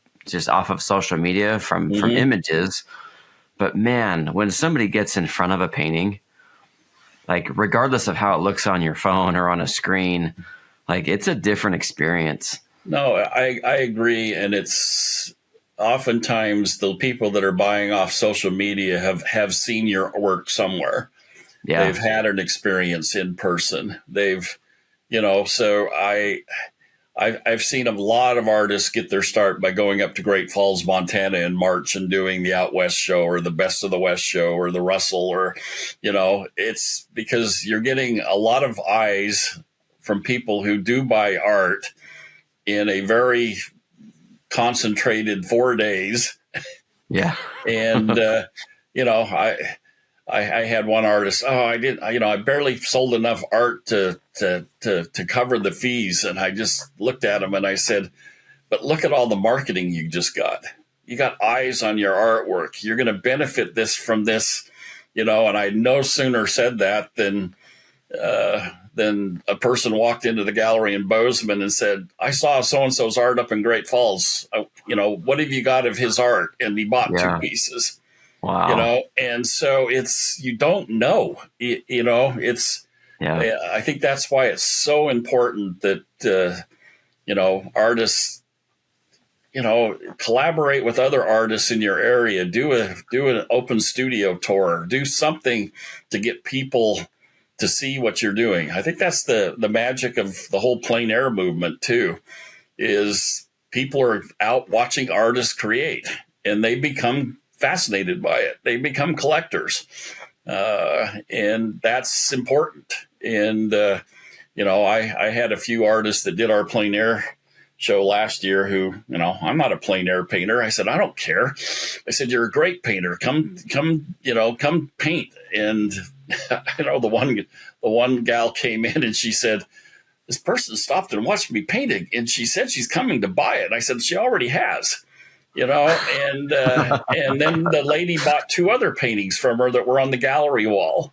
[SPEAKER 1] off of social media from images. But man, when somebody gets in front of a painting, like regardless of how it looks on your phone or on a screen, like it's a different experience.
[SPEAKER 2] No, I agree. And it's oftentimes the people that are buying off social media have seen your work somewhere. Yeah. They've had an experience in person. So I've seen a lot of artists get their start by going up to Great Falls, Montana in March and doing the Out West show or the Best of the West show or the Russell, or, it's because you're getting a lot of eyes from people who do buy art in a very concentrated 4 days.
[SPEAKER 1] Yeah.
[SPEAKER 2] And, I had one artist. I barely sold enough art to cover the fees. And I just looked at him and I said, but look at all the marketing you just got. You got eyes on your artwork. You're going to benefit from this, and I no sooner said that than a person walked into the gallery in Bozeman and said, I saw so-and-so's art up in Great Falls. What have you got of his art? And he bought 2 pieces.
[SPEAKER 1] Wow.
[SPEAKER 2] And so you don't know, I think that's why it's so important that, artists, collaborate with other artists in your area, do an open studio tour, do something to get people to see what you're doing. I think that's the magic of the whole plein air movement too, is people are out watching artists create, and they become fascinated by it. They become collectors, and that's important. And I had a few artists that did our plein air show last year who, I'm not a plein air painter. I said, I don't care. I said, you're a great painter. Come paint. And the one gal came in and she said, this person stopped and watched me painting, and she said she's coming to buy it. I said, she already has, and then the lady bought 2 other paintings from her that were on the gallery wall.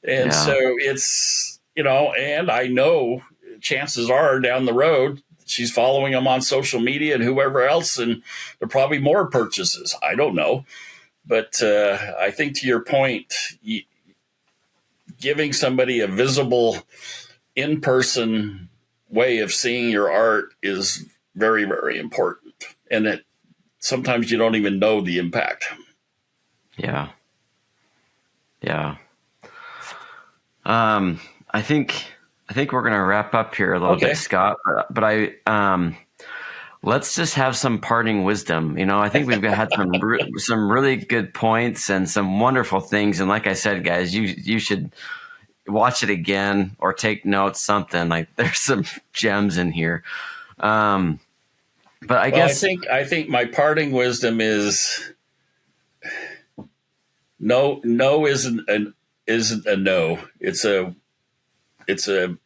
[SPEAKER 2] And so it's, and I know chances are down the road, she's following them on social media and whoever else, and there are probably more purchases. I don't know. But I think to your point, giving somebody a visible in-person way of seeing your art is very, very important. And sometimes you don't even know the impact. Yeah.
[SPEAKER 1] I think we're going to wrap up here a little bit, Scott, but let's just have some parting wisdom. I think we've had some really good points and some wonderful things. And like I said, guys, you should watch it again or take notes, something. Like, there's some gems in here. But I guess
[SPEAKER 2] I think my parting wisdom is no isn't a no. It's a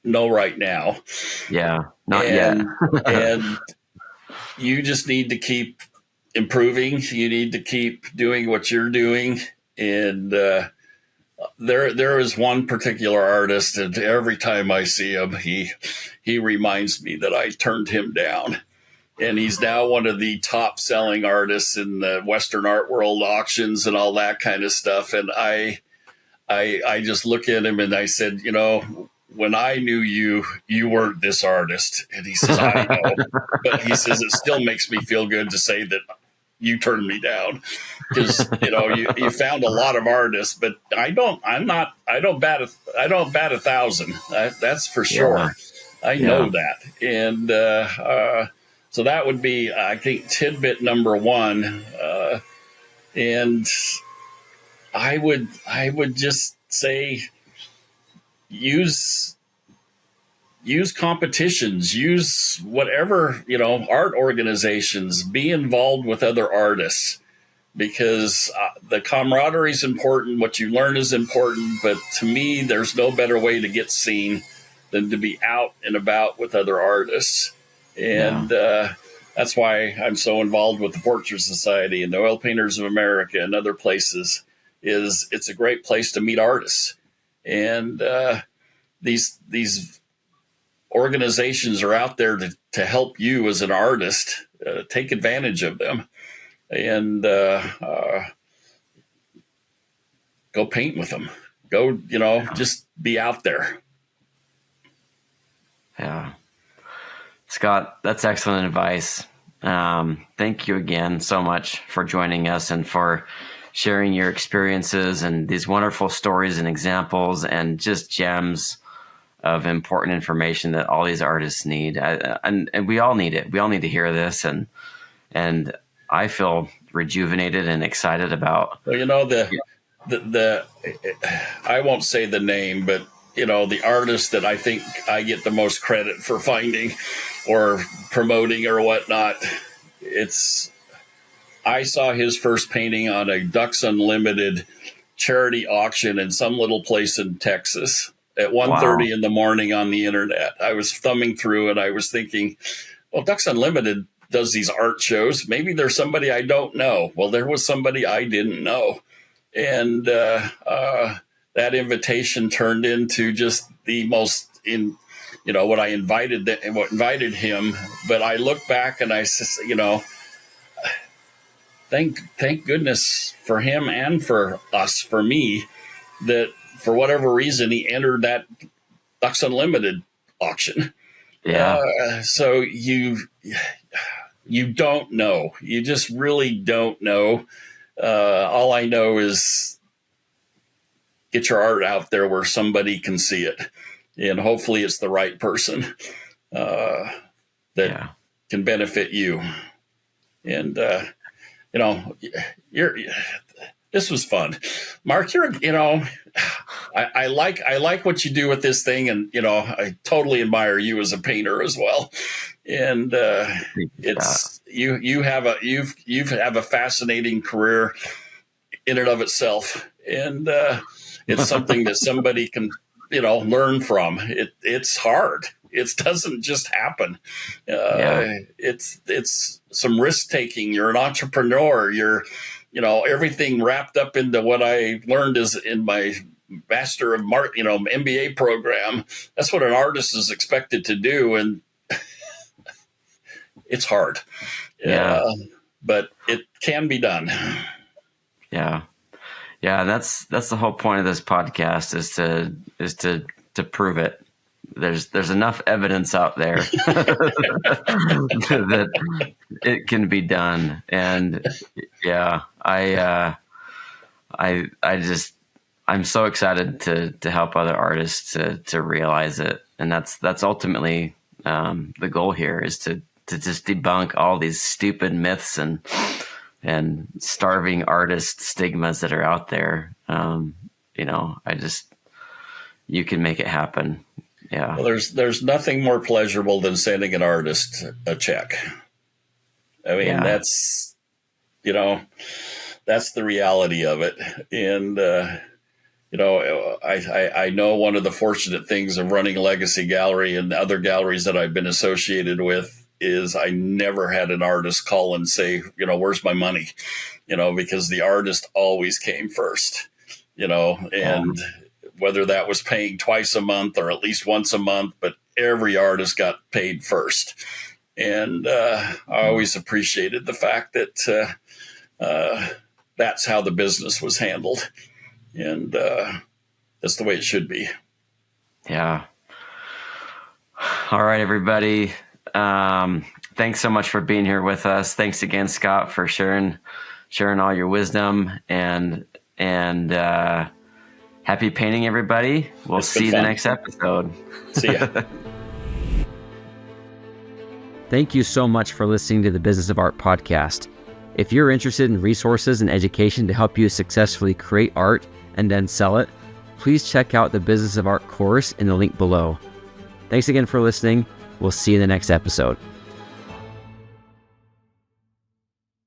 [SPEAKER 2] no right now.
[SPEAKER 1] Yeah, not yet.
[SPEAKER 2] And you just need to keep improving. You need to keep doing what you're doing. And there is one particular artist, and every time I see him, he reminds me that I turned him down. And he's now one of the top selling artists in the Western art world, auctions and all that kind of stuff. And I just look at him and I said, when I knew you weren't this artist. And he says, I know. But he says, it still makes me feel good to say that you turned me down, because, you found a lot of artists, but I don't bat 1,000. That's for sure. Yeah. I know that. And, so that would be, I think, tidbit number 1. And I would just say, use competitions, use whatever, art organizations, be involved with other artists, because the camaraderie is important. What you learn is important. But to me, there's no better way to get seen than to be out and about with other artists. And that's why I'm so involved with the Portrait Society and the Oil Painters of America and other places. It's a great place to meet artists. And these organizations are out there to help you as an artist. Take advantage of them, and go paint with them. Go, just be out there.
[SPEAKER 1] Yeah. Scott, that's excellent advice. Thank you again so much for joining us and for sharing your experiences and these wonderful stories and examples and just gems of important information that all these artists need. And we all need it. We all need to hear this. And I feel rejuvenated and excited about.
[SPEAKER 2] Well, the I won't say the name, but the artist that I think I get the most credit for finding or promoting or whatnot, I saw his first painting on a Ducks Unlimited charity auction in some little place in Texas at 1:30 in the morning on the internet. I was thumbing through and I was thinking, well, Ducks Unlimited does these art shows. Maybe there's somebody I don't know. Well, there was somebody I didn't know. And that invitation turned into just the most what I invited him. But I look back and I said, thank goodness for him and for us, for me, that for whatever reason he entered that Ducks Unlimited auction.
[SPEAKER 1] Yeah.
[SPEAKER 2] So you don't know. You just really don't know. All I know is get your art out there where somebody can see it, and hopefully it's the right person that that can benefit you. And, this was fun. Mark, I like what you do with this thing. And, I totally admire you as a painter as well. And, you have a fascinating career in and of itself. And, it's something that somebody can, learn from. It's hard. It doesn't just happen. It's some risk taking. You're an entrepreneur. You're, everything wrapped up into what I learned is in my Master of MBA program. That's what an artist is expected to do. And it's hard. But it can be done.
[SPEAKER 1] Yeah. Yeah. That's the whole point of this podcast is to prove it. There's enough evidence out there that it can be done. And I'm so excited to help other artists to realize it. And that's ultimately the goal here, is to just debunk all these stupid myths and starving artist stigmas that are out there. You can make it happen. Yeah.
[SPEAKER 2] Well, there's nothing more pleasurable than sending an artist a check. I mean, that's the reality of it. And, I know one of the fortunate things of running Legacy Gallery and other galleries that I've been associated with is I never had an artist call and say, where's my money? Because the artist always came first, and whether that was paying twice a month or at least once a month, but every artist got paid first. And I always appreciated the fact that that's how the business was handled. And that's the way it should be.
[SPEAKER 1] Yeah. All right, everybody. Thanks so much for being here with us. Thanks again, Scott, for sharing all your wisdom, and happy painting, everybody. We'll see you the next episode.
[SPEAKER 2] See ya.
[SPEAKER 1] Thank you so much for listening to the Business of Art podcast. If you're interested in resources and education to help you successfully create art and then sell it, please check out the Business of Art course in the link below. Thanks again for listening. We'll see you in the next episode.